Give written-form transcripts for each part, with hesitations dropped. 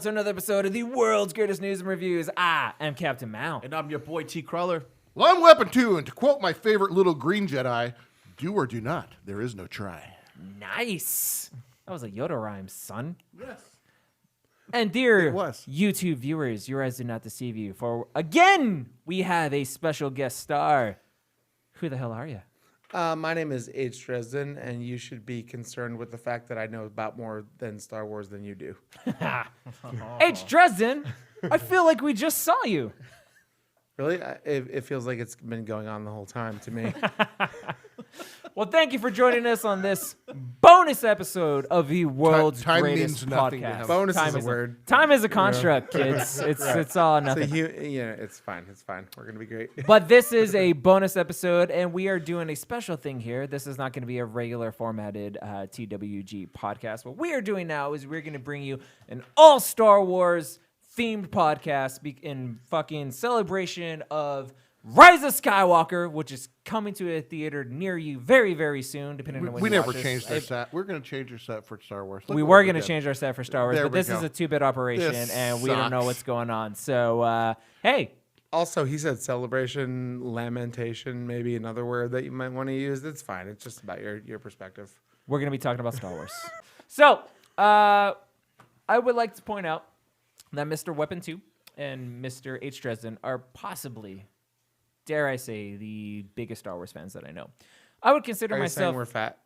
to another episode of the world's greatest news and reviews. I am Captain Mao. And I'm your boy T. Crawler. Well, I'm Weapon 2, and to quote my favorite little green Jedi, do or do not, there is no try. Nice. That was a Yoda rhyme, son. Yes. And dear It was. YouTube viewers, your eyes do not deceive you. For again, we have a special guest star. Who the hell are you? My name is OG Dresden, and you should be concerned with the fact that I know about more than Star Wars than you do. H. Dresden, I feel like we just saw you. Really? It feels like it's been going on the whole time to me. Well, thank you for joining us on this bonus episode of the world's Time greatest means nothing to podcast. him. Bonus Time is a word. Time is a construct, kids. It's all or So nothing. it's fine. It's fine. We're gonna be great. But this is a bonus episode, and we are doing a special thing here. This is not going to be a regular formatted TWG podcast. What we are doing now is we're going to bring you an all Star Wars themed podcast in fucking celebration of Rise of Skywalker, which is coming to a theater near you very, very soon, depending on when We you never watch this. changed our set. We're going to change our set for Star Wars. Look We what were we going to did. change our set for Star Wars, There but we this go. is a two-bit operation, This and we don't know sucks. what's going on. So, hey, Also, he said celebration, lamentation, maybe another word that you might want to use. It's fine. It's just about your perspective. we're going to be talking about Star Wars. So, I would like to point out that Mr. Weapon 2 and Mr. H. Dresden are possibly, dare I say, the biggest Star Wars fans that I know. I would consider Are you saying myself. we're fat?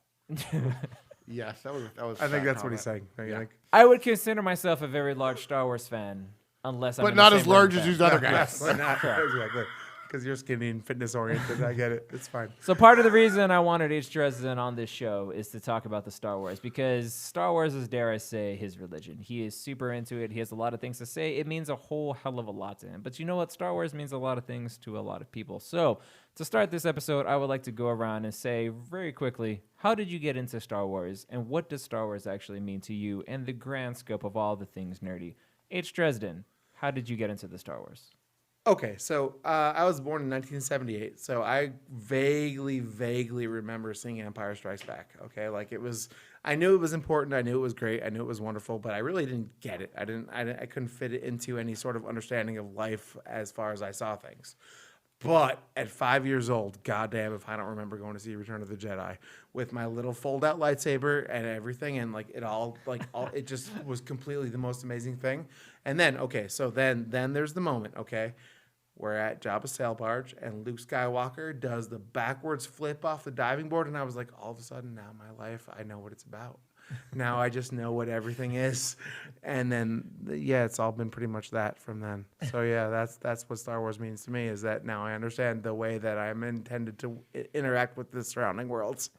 Yes, that was. I think that's what he's saying. Don't you think? I would consider myself a very large Star Wars fan, unless I'm But in the not same as room large with as them. these other guys. Why not? Exactly. Because you're skinny and fitness oriented. I get it. It's fine. So part of the reason I wanted H. Dresden on this show is to talk about the Star Wars, because Star Wars is, dare I say, his religion. He is super into it. He has a lot of things to say. It means a whole hell of a lot to him. But you know what? Star Wars means a lot of things to a lot of people. So to start this episode, I would like to go around and say very quickly, how did you get into Star Wars, and what does Star Wars actually mean to you in the grand scope of all the things nerdy? H. Dresden, how did you get into the Star Wars? Okay, so I was born in 1978, so I vaguely remember seeing Empire Strikes Back. Okay, like I knew it was important, I knew it was great, I knew it was wonderful, but I really didn't get it. I couldn't fit it into any sort of understanding of life as far as I saw things. But at 5 years old, goddamn if I don't remember going to see Return of the Jedi with my little fold-out lightsaber and everything, and it just was completely the most amazing thing. And then, okay, so then there's the moment, okay? We're at Jabba's sail barge, and Luke Skywalker does the backwards flip off the diving board, and I was like, all of a sudden, now my life, I know what it's about. Now I just know what everything is. And then, it's all been pretty much that from then. So, yeah, that's what Star Wars means to me, is that now I understand the way that I'm intended to interact with the surrounding worlds.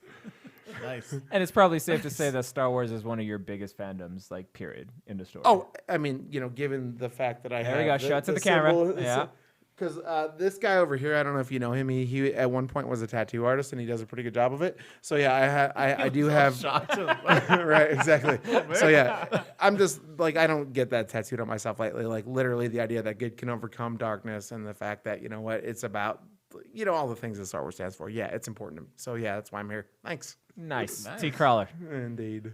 Nice. And it's probably safe to say that Star Wars is one of your biggest fandoms, like, period, in the story. Oh, I mean, given the fact that I There have... we go. Shout to the camera. Yeah. Because this guy over here, I don't know if you know him. He at one point was a tattoo artist, and he does a pretty good job of it. So yeah, I do have right, exactly. So yeah, I'm just like, I don't get that tattooed on myself lightly. Like literally, the idea that good can overcome darkness, and the fact that it's about all the things that Star Wars stands for. Yeah, it's important to me. So yeah, that's why I'm here. Thanks. Nice. T. Crawler. Indeed.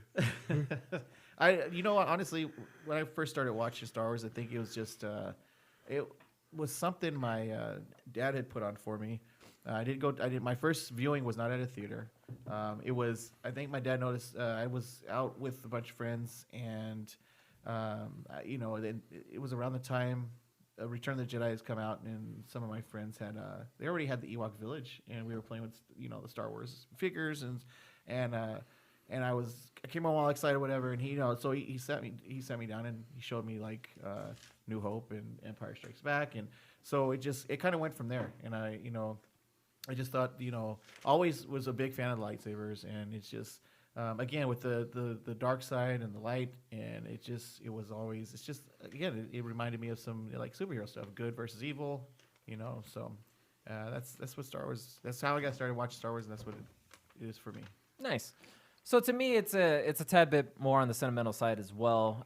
You know what? Honestly, when I first started watching Star Wars, I think it was just it was something my dad had put on for me. My first viewing was not at a theater. It was, I think my dad noticed I was out with a bunch of friends, and then it was around the time Return of the Jedi has come out, and some of my friends they already had the Ewok Village, and we were playing with the Star Wars figures, and I came home all excited, whatever, and he sat me down, and he showed me like New Hope and Empire Strikes Back, and so it kind of went from there, and I just thought always was a big fan of the lightsabers, and it's just again with the dark side and the light, and it reminded me of some like superhero stuff, good versus evil, so that's what Star Wars, that's how I got started watching Star Wars, and that's what it is for me. Nice. So to me, it's a tad bit more on the sentimental side as well.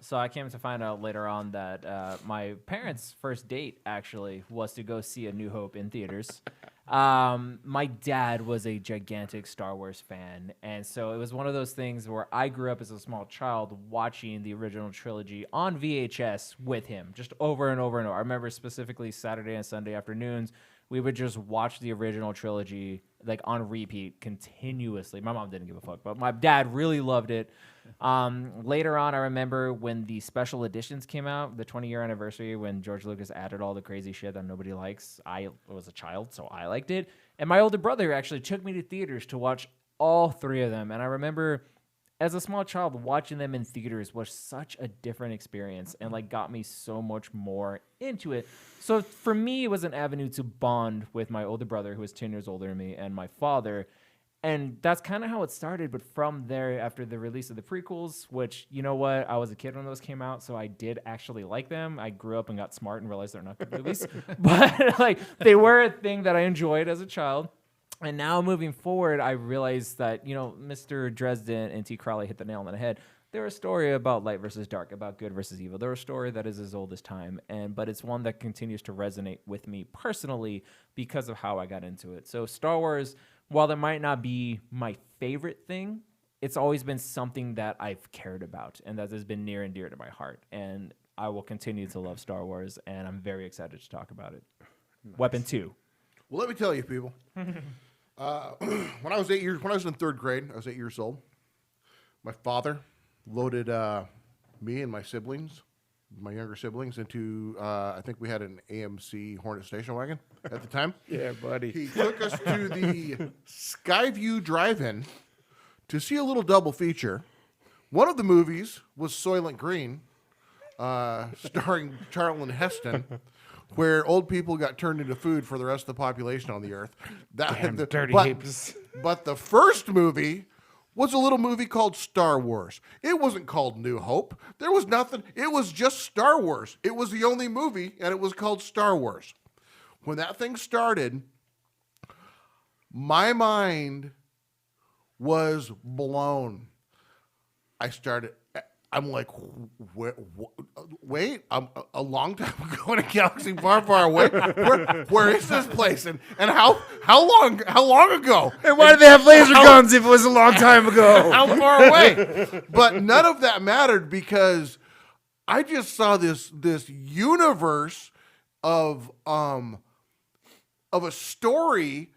So I came to find out later on that my parents' first date actually was to go see A New Hope in theaters. My dad was a gigantic Star Wars fan, and so it was one of those things where I grew up as a small child watching the original trilogy on VHS with him, just over and over and over. I remember specifically Saturday and Sunday afternoons, we would just watch the original trilogy like on repeat continuously. My mom didn't give a fuck, but my dad really loved it. Later on, I remember when the special editions came out, the 20-year anniversary, when George Lucas added all the crazy shit that nobody likes. I was a child, so I liked it. And my older brother actually took me to theaters to watch all three of them. And I remember as a small child, watching them in theaters was such a different experience and like got me so much more into it. So for me, it was an avenue to bond with my older brother, who was 10 years older than me, and my father. And that's kind of how it started. But from there, after the release of the prequels, which, you know what, I was a kid when those came out, so I did actually like them. I grew up and got smart and realized they're not good movies. But like they were a thing that I enjoyed as a child. And now moving forward, I realized that, you know, Mr. Dresden and T. Crowley hit the nail on the head. They're a story about light versus dark, about good versus evil. They're a story that is as old as time, but it's one that continues to resonate with me personally because of how I got into it. So Star Wars, while it might not be my favorite thing, it's always been something that I've cared about and that has been near and dear to my heart. And I will continue to love Star Wars, and I'm very excited to talk about it. Nice. Weapon 2. Well, let me tell you, people. When I was in third grade, I was 8 years old. My father loaded me and my siblings, my younger siblings, into I think we had an AMC Hornet station wagon at the time. Yeah, buddy. He took us to the Skyview Drive-In to see a little double feature. One of the movies was Soylent Green, starring Charlton Heston, where old people got turned into food for the rest of the population on the earth. Dirty heaps. But the first movie was a little movie called Star Wars. It wasn't called New Hope. There was nothing. It was just Star Wars. It was the only movie, and it was called Star Wars. When that thing started, my mind was blown. I'm like, wait, a long time ago in a galaxy far, far away. Where is this place? And how long ago? And why did they have laser guns if it was a long time ago? How far away? But none of that mattered because I just saw this universe of a story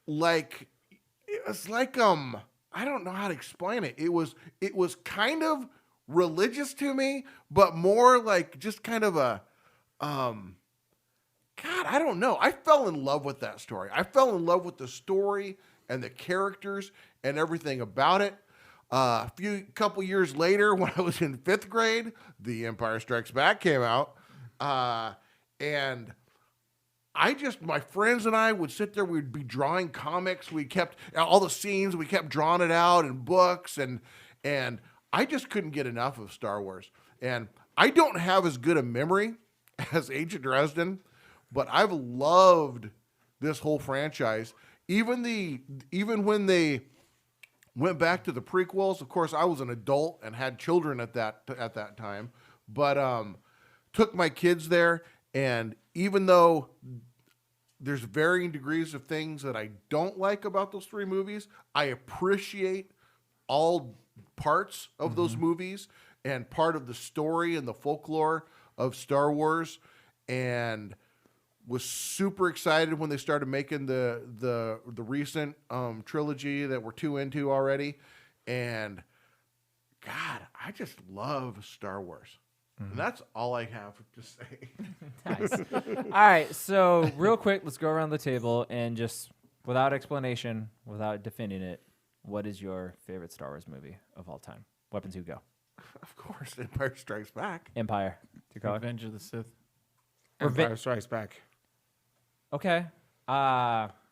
like it's like I don't know how to explain it. It was kind of religious to me, but more like just kind of a God, I don't know. I fell in love with that story. I fell in love with the story and the characters and everything about it. Couple years later, when I was in 5th grade, The Empire Strikes Back came out, and my friends and I would sit there. We'd be drawing comics. We kept all the scenes. We kept drawing it out in books, and I just couldn't get enough of Star Wars. And I don't have as good a memory as Agent Dresden, but I've loved this whole franchise. Even when they went back to the prequels, of course, I was an adult and had children at that time, but took my kids there. And even though there's varying degrees of things that I don't like about those 3 movies, I appreciate all parts of those movies and part of the story and the folklore of Star Wars, and was super excited when they started making the recent trilogy that we're 2 into already. And God, I just love Star Wars. And that's all I have to say. Nice. All right, so real quick, let's go around the table and just, without explanation, without defending it, what is your favorite Star Wars movie of all time? Weapon 2, go. Of course, Empire Strikes Back. Empire. Revenge of the Sith. Empire Strikes Back. Okay.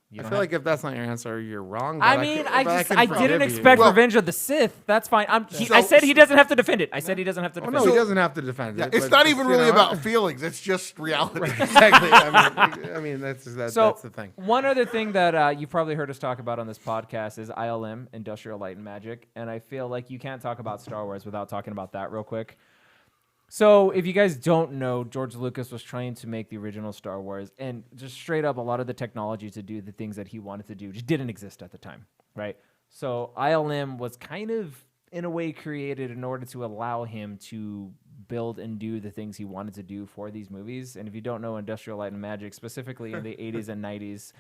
You I don't feel have- like if that's not your answer, you're wrong. But I mean, can- I but just can I forgive didn't you. expect Well- Revenge of the Sith. That's fine. I So- said he doesn't have to defend it. I said he doesn't have to Oh, defend no, it. he doesn't have to defend it. It's but not just, even you really know, about feelings. It's just reality. exactly. I mean, that's So that's the thing. one other thing that you've probably heard us talk about on this podcast is ILM, Industrial Light and Magic, and I feel like you can't talk about Star Wars without talking about that real quick. So if you guys don't know, George Lucas was trying to make the original Star Wars, and just straight up, a lot of the technology to do the things that he wanted to do just didn't exist at the time, right? So ILM was kind of, in a way, created in order to allow him to build and do the things he wanted to do for these movies. And if you don't know, Industrial Light and Magic, specifically in the 80s and 90s,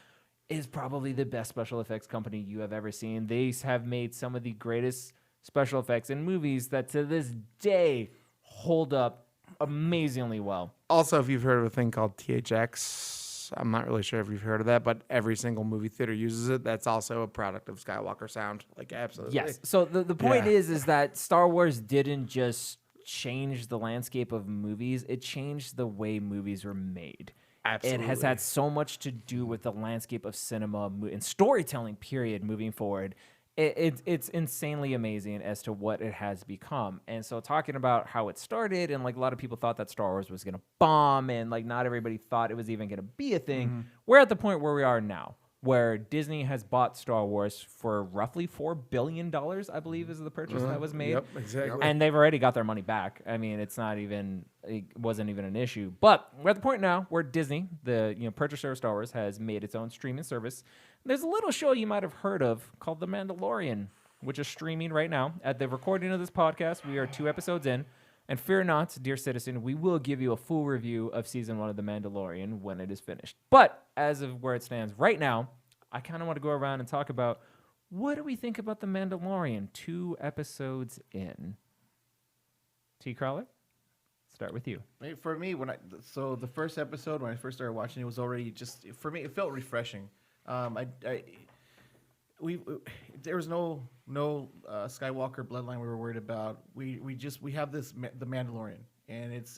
is probably the best special effects company you have ever seen. They have made some of the greatest special effects in movies that to this day hold up amazingly well. Also, if you've heard of a thing called THX, I'm not really sure if you've heard of that, but every single movie theater uses it. That's also a product of Skywalker Sound. Like, absolutely. Yes. So the point Yeah. is that Star Wars didn't just change the landscape of movies, it changed the way movies were made. Absolutely. It has had so much to do with the landscape of cinema and storytelling, period, moving forward. It's insanely amazing as to what it has become. And so talking about how it started, and like a lot of people thought that Star Wars was going to bomb, and like not everybody thought it was even going to be a thing. We're at the point where we are now, where Disney has bought Star Wars for roughly $4 billion, I believe is the purchase that was made. Yep, exactly. And they've already got their money back. I mean, it wasn't even an issue. But we're at the point now where Disney, the purchaser of Star Wars, has made its own streaming service. There's a little show you might have heard of called The Mandalorian, which is streaming right now. At the recording of this podcast, we are 2 episodes in. And fear not, dear citizen, we will give you a full review of season 1 of The Mandalorian when it is finished. But as of where it stands right now, I kind of want to go around and talk about what do we think about The Mandalorian 2 episodes in. T. Crawler, start with you. For me, the first episode when I first started watching it was already just, for me, it felt refreshing. There was no Skywalker bloodline we were worried about. We have the Mandalorian, and it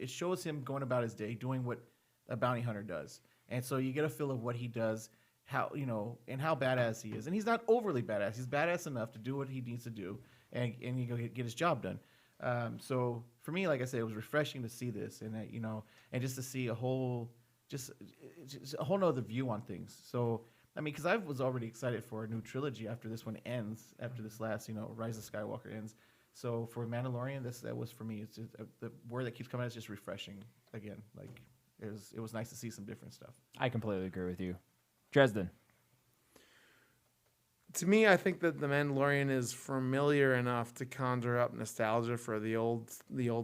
shows him going about his day, doing what a bounty hunter does, and so you get a feel of what he does, and how badass he is, and he's not overly badass. He's badass enough to do what he needs to do, and you go get his job done. So for me, like I said, it was refreshing to see this, and and just to see a whole nother view on things. So I mean, because I was already excited for a new trilogy after this one ends, after this last Rise of Skywalker ends. So for Mandalorian, that was for me. It's just, the word that keeps coming out is just refreshing. Again, like it was nice to see some different stuff. I completely agree with you. Dresden. To me, I think that The Mandalorian is familiar enough to conjure up nostalgia for the old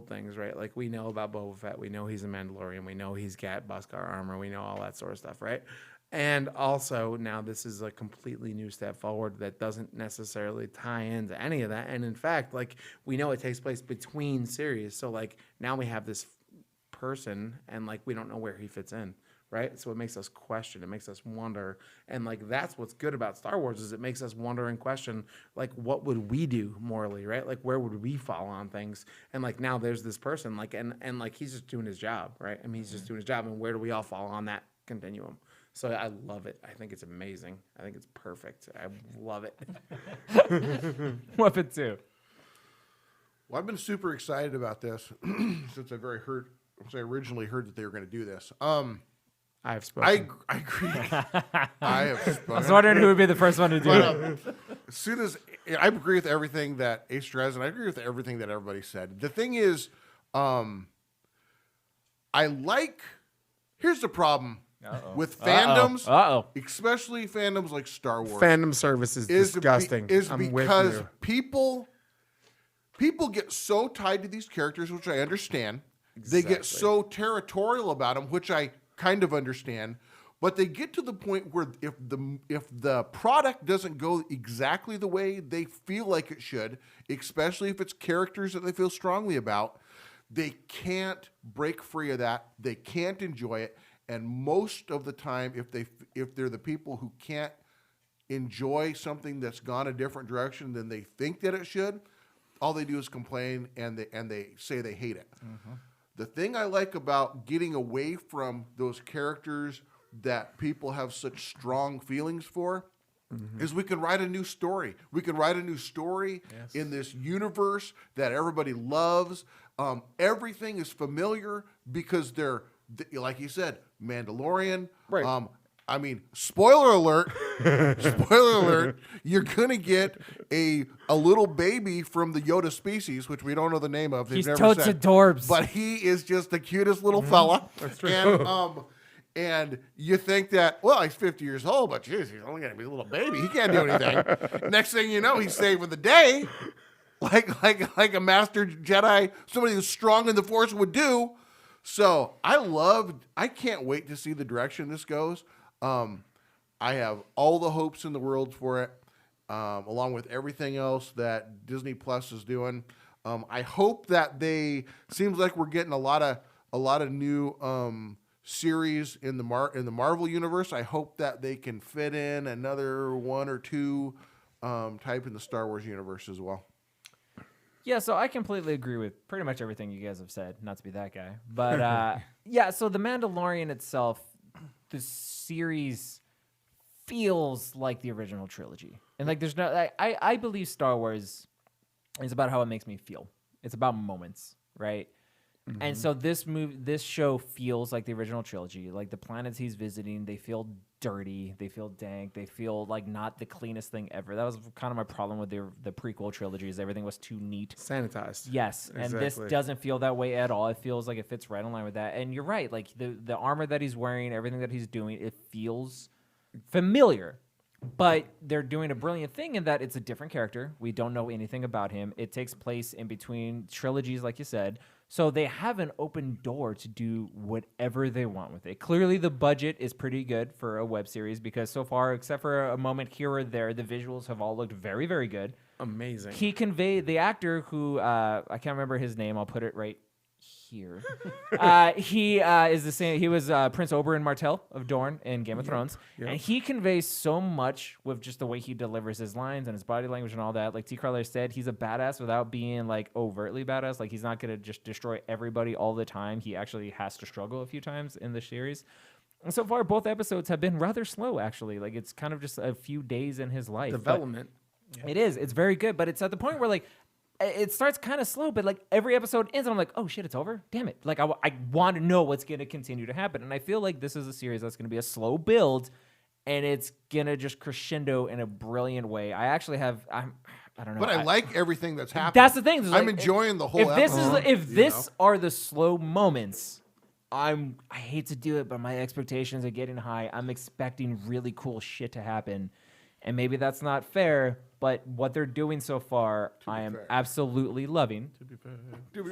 things, right? Like, we know about Boba Fett. We know he's a Mandalorian. We know he's got Beskar armor. We know all that sort of stuff, right? And also, now this is a completely new step forward that doesn't necessarily tie into any of that. And in fact, like, we know it takes place between series. So, like, now we have this person, and, like, we don't know where he fits in. Right? So it makes us question, it makes us wonder. And like, that's what's good about Star Wars, is it makes us wonder and question, like, what would we do morally, right? Like, where would we fall on things? And like, now there's this person, like, and like, he's just doing his job, right? I mean, he's just doing his job, and where do we all fall on that continuum? So I love it. I think it's amazing. I think it's perfect. I love it. Weapon 2. Well, I've been super excited about this since I originally heard that they were going to do this. I have spoken. I agree. I have spoken. I was wondering who would be the first one to do it. As soon as I agree with everything that Ace Dresden, I agree with everything that everybody said. The thing is, here's the problem with fandoms, especially fandoms like Star Wars. Fandom service is disgusting. I'm with because you. people get so tied to these characters, which I understand. They get so territorial about them, which I kind of understand. But they get to the point where if the product doesn't go exactly the way they feel like it should, especially if it's characters that they feel strongly about, they can't break free of that. They can't enjoy it. And most of the time, if they're the people who can't enjoy something that's gone a different direction than they think that it should, all they do is complain and they say they hate it. Mm-hmm. The thing I like about getting away from those characters that people have such strong feelings for is we can write a new story. We can write a new story in this universe that everybody loves. Everything is familiar because they're, like you said, Mandalorian. Right. I mean, spoiler alert, spoiler alert, you're going to get a little baby from the Yoda species, which we don't know the name of. They've He's never totes said. adorbs. But he is just the cutest little fella. That's true. And you think that, well, he's 50 years old, but geez, he's only going to be a little baby. He can't do anything. Next thing you know, he's saving the day, like a master Jedi, somebody who's strong in the Force would do. So I can't wait to see the direction this goes. I have all the hopes in the world for it, along with everything else that Disney Plus is doing. I hope that seems like we're getting a lot of new series in the Marvel universe. I hope that they can fit in another one or two type in the Star Wars universe as well. Yeah, so I completely agree with pretty much everything you guys have said, not to be that guy. But yeah, so The Mandalorian itself, the series feels like the original trilogy. And like there's no I believe Star Wars is about how it makes me feel. It's about moments, right? Mm-hmm. And so this show feels like the original trilogy. Like the planets he's visiting, they feel dirty, they feel dank, they feel like not the cleanest thing ever. That was kind of my problem with the prequel trilogies. Everything was too neat. Sanitized. Yes, exactly. And this doesn't feel that way at all. It feels like it fits right in line with that. And you're right, like the armor that he's wearing, everything that he's doing, it feels familiar. But they're doing a brilliant thing in that it's a different character. We don't know anything about him. It takes place in between trilogies, like you said. So they have an open door to do whatever they want with it. Clearly, the budget is pretty good for a web series because so far, except for a moment here or there, the visuals have all looked very, very good. Amazing. He conveyed the actor who I can't remember his name. I'll put it right here. He is the same. He was Prince Oberyn Martell of Dorne in Game of Thrones, and he conveys so much with just the way he delivers his lines and his body language and all that. Like T. Carler said, he's a badass without being like overtly badass. Like he's not gonna just destroy everybody all the time. He actually has to struggle a few times in the series. And so far, both episodes have been rather slow. Actually, like it's kind of just a few days in his life. Development. It is. It's very good, but it's at the point where like. It starts kind of slow, but like every episode ends, and I'm like, oh shit, it's over? Damn it. Like I want to know what's going to continue to happen. And I feel like this is a series that's going to be a slow build, and it's going to just crescendo in a brilliant way. I actually have, I don't know. But I like everything that's happening. That's the thing. I'm enjoying the whole episode. If this are the slow moments, I hate to do it, but my expectations are getting high. I'm expecting really cool shit to happen. And maybe that's not fair, but what they're doing so far, I am absolutely loving. To be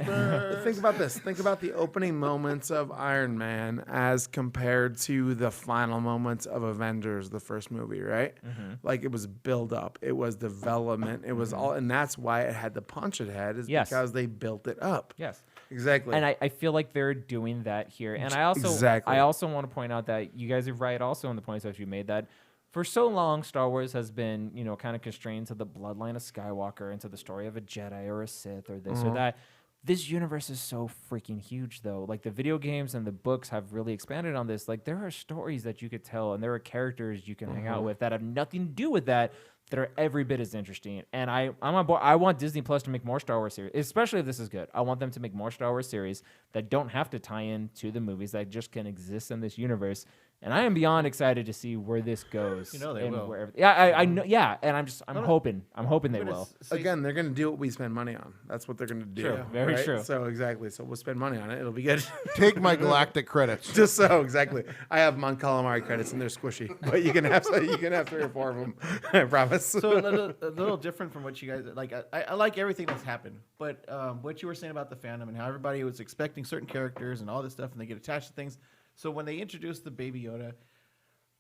fair. Think about this. Think about the opening moments of Iron Man as compared to the final moments of Avengers, the first movie, right? Mm-hmm. Like it was build up. It was development. It was all, and that's why it had the punch it had, is because they built it up. Yes. Exactly. And I feel like they're doing that here. And I also want to point out that you guys are right also in the points that you made that for so long, Star Wars has been, kind of constrained to the bloodline of Skywalker and to the story of a Jedi or a Sith or this or that. This universe is so freaking huge, though. Like, the video games and the books have really expanded on this. Like, there are stories that you could tell, and there are characters you can hang out with that have nothing to do with that are every bit as interesting. And I'm on board. I want Disney Plus to make more Star Wars series, especially if this is good. I want them to make more Star Wars series that don't have to tie in to the movies, that just can exist in this universe. And I am beyond excited to see where this goes. They will. I know. Yeah, and I'm hoping they will. Again, they're going to do what we spend money on. That's what they're going to do. True. Very true. So exactly. So we'll spend money on it. It'll be good. Take my galactic credits. Just so exactly. I have Mon Calamari credits and they're squishy, but you can have 3 or 4 of them. I promise. So a little different from what you guys like. I like everything that's happened, but what you were saying about the fandom and how everybody was expecting certain characters and all this stuff, and they get attached to things. So when they introduced the Baby Yoda,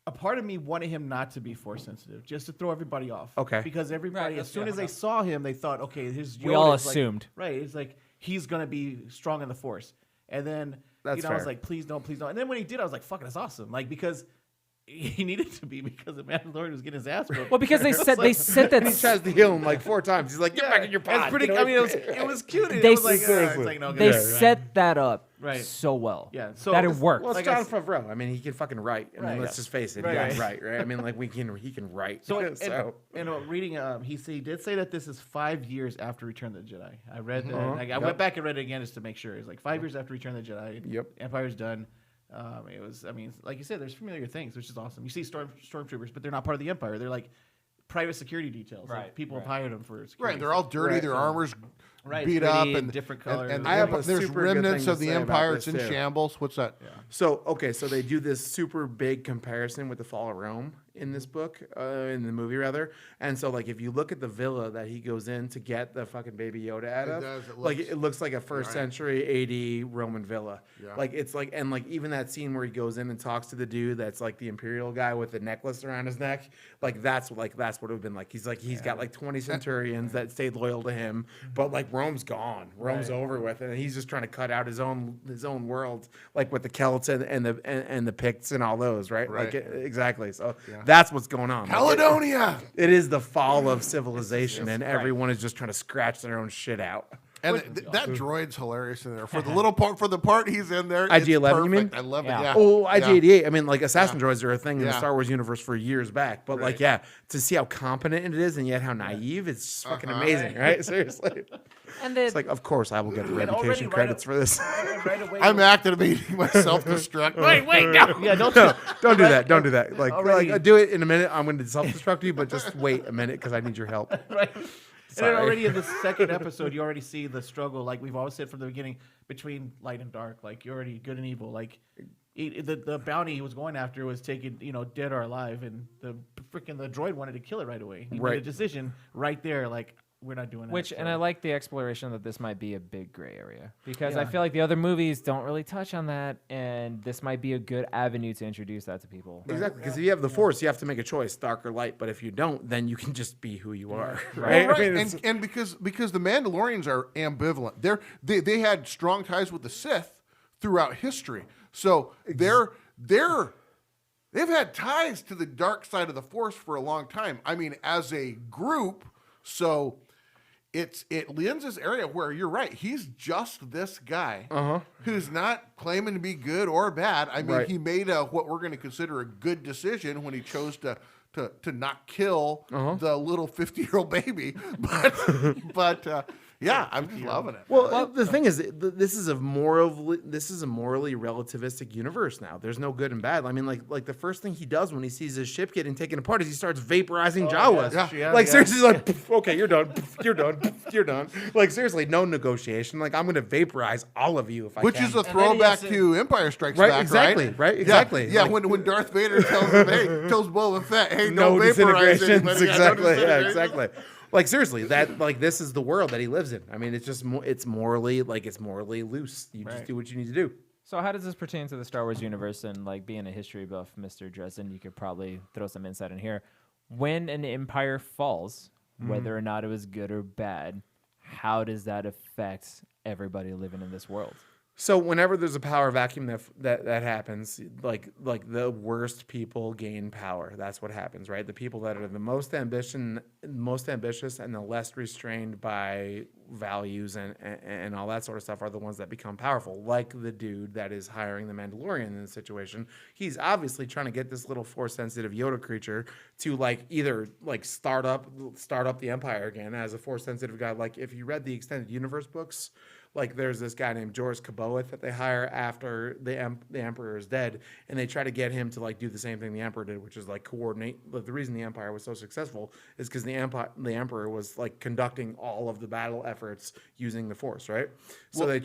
a part of me wanted him not to be Force sensitive, just to throw everybody off. Okay. Because everybody, as soon as they saw him, they thought, okay, his Yoda we all is assumed. right. It's like he's gonna be strong in the Force, and then I was like, please don't. And then when he did, I was like, fuck, that's awesome. Like because he needed to be because the Mandalorian was getting his ass whipped. Well, because they said that he tries to heal him like 4 times. He's like, get back in your pod. It's pretty. I mean, it was cute. They it was like, it's like no, they set that up Right. so well. Yeah, so that it this- worked. Well, it's Like John I s- Favreau. I mean, he can fucking write. I mean, Right. let's just face it. Right, He right. can write, right? I mean, like he can write. So, reading, he did say that this is 5 years after Return of the Jedi. I read that. Uh-huh. I went back and read it again just to make sure. It's like 5 years after Return of the Jedi. Yep. Empire's done. It was. I mean, like you said, there's familiar things, which is awesome. You see stormtroopers, but they're not part of the Empire. They're like private security details. Like Right, people right. have hired them for security. Right, they're all dirty. Right. Their armor's Right, beat gritty up and and different and- colors. And, I have a there's super good remnants thing of to the say about Empire. It's this, in too. shambles. What's that? So so they do this super big comparison with the Fall of Rome in this book, in the movie rather. And so like if you look at the villa that he goes in to get the fucking baby Yoda out It of, does, it like looks- it looks like a first century AD Roman villa. Yeah. Like it's like and like even that scene where he goes in and talks to the dude that's like the imperial guy with the necklace around his neck, that's what it would have been like. He's got like 20 centurions that stayed loyal to him, but like Rome's gone. Rome's over with, and he's just trying to cut out his own world, like with the Celts and the Picts and all those, right? Right. Like exactly. So that's what's going on. Like, Caledonia. it is the fall of civilization, and everyone is just trying to scratch their own shit out. And that droid's hilarious in there. For the little part, for the part he's in there, it's IG-11, you mean? perfect. I love it. Yeah. Yeah. Oh, Yeah. IG-88. I mean, like assassin droids are a thing in the Yeah. Star Wars universe for years back. But like, Right. yeah, to see how competent it is and yet how naive, it's just fucking amazing, right? Seriously. And then It's like, of course, I will get the already reputation right credits up- for this. right away. I'm activating my self-destruct. Wait, no. Yeah, don't Don't do that. Don't do that. Like, Already- do it in a minute. I'm going to self-destruct you, but just wait a minute because I need your help. right. And Sorry. then already in the second episode, you already see the struggle, like we've always said from the beginning, between light and dark. Like you're already good and evil. Like the bounty he was going after was taken, dead or alive, and the droid wanted to kill it right away. He made a Right. decision right there, like we're not doing that. and I like the exploration that this might be a big gray area because I Yeah. feel like the other movies don't really touch on that, and this might be a good avenue to introduce that to people. Exactly, because if you have the Force, you have to make a choice, dark or light. But if you don't, then you can just be who you are, right? Well, I mean, right. it's- And because the Mandalorians are ambivalent. They had strong ties with the Sith throughout history. So they've had ties to the dark side of the Force for a long time. I mean, as a group, so it lends this area where you're right. He's just this guy who's not claiming to be good or bad. I mean, Right. he made what we're going to consider a good decision when he chose to not kill the little 50-year-old baby. But yeah, I'm just loving it. Well, the thing is, this is a morally relativistic universe now. There's no good and bad. I mean, like the first thing he does when he sees his ship getting taken apart is he starts vaporizing Jawas. yeah. Like Yeah. seriously, he's like, "Pff, okay, you're done, pff, you're done, pff, you're done. Like seriously, no negotiation. Like I'm gonna vaporize all of you if I Which can. is a then he throwback has to Empire Strikes Right, Back, exactly, right? right, Yeah, exactly. Yeah, Like- when Darth Vader tells him, tells Boba Fett, hey, no don't vaporize disintegrations. anybody. Yeah, no Exactly. Yeah, disintegrations. exactly. Like seriously, this is the world that he lives in. I mean, it's just it's morally loose. You just Right. do what you need to do. So how does this pertain to the Star Wars universe? And like being a history buff, Mr. Dresden, you could probably throw some insight in here. When an empire falls, whether or not it was good or bad, how does that affect everybody living in this world? So whenever there's a power vacuum that happens, like the worst people gain power. That's what happens, right? The people that are the most ambitious, and the less restrained by values and all that sort of stuff are the ones that become powerful. Like the dude that is hiring the Mandalorian in this situation. He's obviously trying to get this little Force-sensitive Yoda creature to like either like start up the Empire again as a Force-sensitive guy. Like if you read the extended universe books. Like there's this guy named George Kaboeth that they hire after the Emperor is dead, and they try to get him to like do the same thing the Emperor did, which is like coordinate. Like, the reason the Empire was so successful is because the Emperor was like conducting all of the battle efforts using the Force, right? So Well, they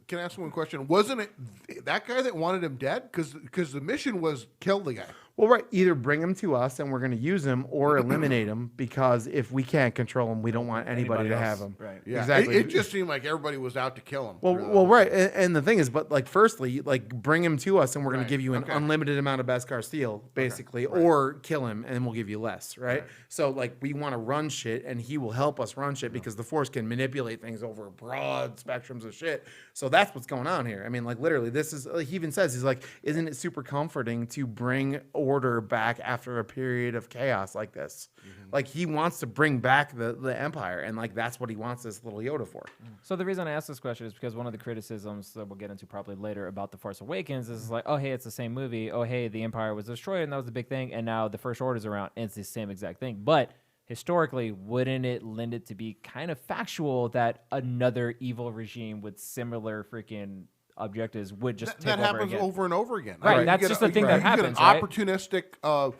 Can I ask one question? Wasn't it that guy that wanted him dead? Because the mission was kill the guy. well, right, either bring him to us and we're going to use him, or eliminate him because if we can't control him, we don't want anybody to else. have him. Right. Yeah, Exactly. It just seemed like everybody was out to kill him. Well, right, and the thing is, but like, firstly, like bring him to us, and we're going Right, to give you an okay. unlimited amount of Beskar steel, basically, or kill him, and we'll give you less, right? So, like, we want to run shit, and he will help us run shit because the Force can manipulate things over broad spectrums of shit. So that's what's going on here. I mean, like, literally, this is. Like, he even says, he's like, isn't it super comforting to bring order back after a period of chaos like this. Like he wants to bring back the Empire, and like that's what he wants this little Yoda for. So the reason I asked this question is because one of the criticisms that we'll get into probably later about The Force Awakens is like, oh, hey, it's the same movie. Oh, hey, the Empire was destroyed, and that was the big thing, and now the First Order's around, and it's the same exact thing. But historically, wouldn't it lend it to be kind of factual that another evil regime with similar freaking objectives would just take that over happens again? over and over again. Right, I mean, that's you just get the thing you that get happens, an right? opportunistic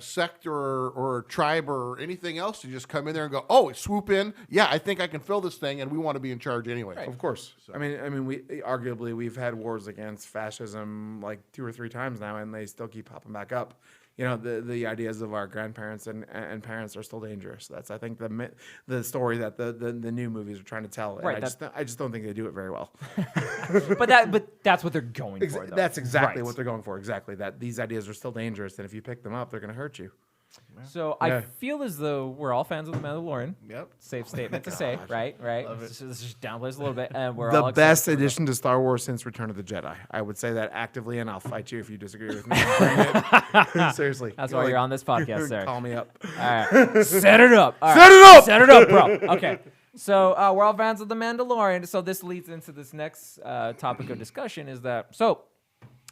sect or tribe or anything else to just come in there and go, oh, swoop in. Yeah, I think I can fill this thing, and we want to be in charge anyway. Of course. I mean, we've had wars against fascism like 2 or 3 times now, and they still keep popping back up. You know, the ideas of our grandparents and parents are still dangerous. That's, I think, the story that the new movies are trying to tell. And Right, I just don't think they do it very well. But that's what they're going for, though. That's exactly Right. what they're going for. Exactly. That these ideas are still dangerous, and if you pick them up, they're going to hurt you. So I feel as though we're all fans of The Mandalorian. Yep. Safe statement to say, right? Let's just downplays a little bit, and we're The all best excited. addition to Star Wars since Return of the Jedi. I would say that actively, and I'll fight you if you disagree with me. Bring it. Seriously. That's why you're on this podcast, sir. Call me up. All right, set it up. All right. Set it up! Set it up, bro. Okay. So we're all fans of The Mandalorian. So this leads into this next topic of discussion is that, so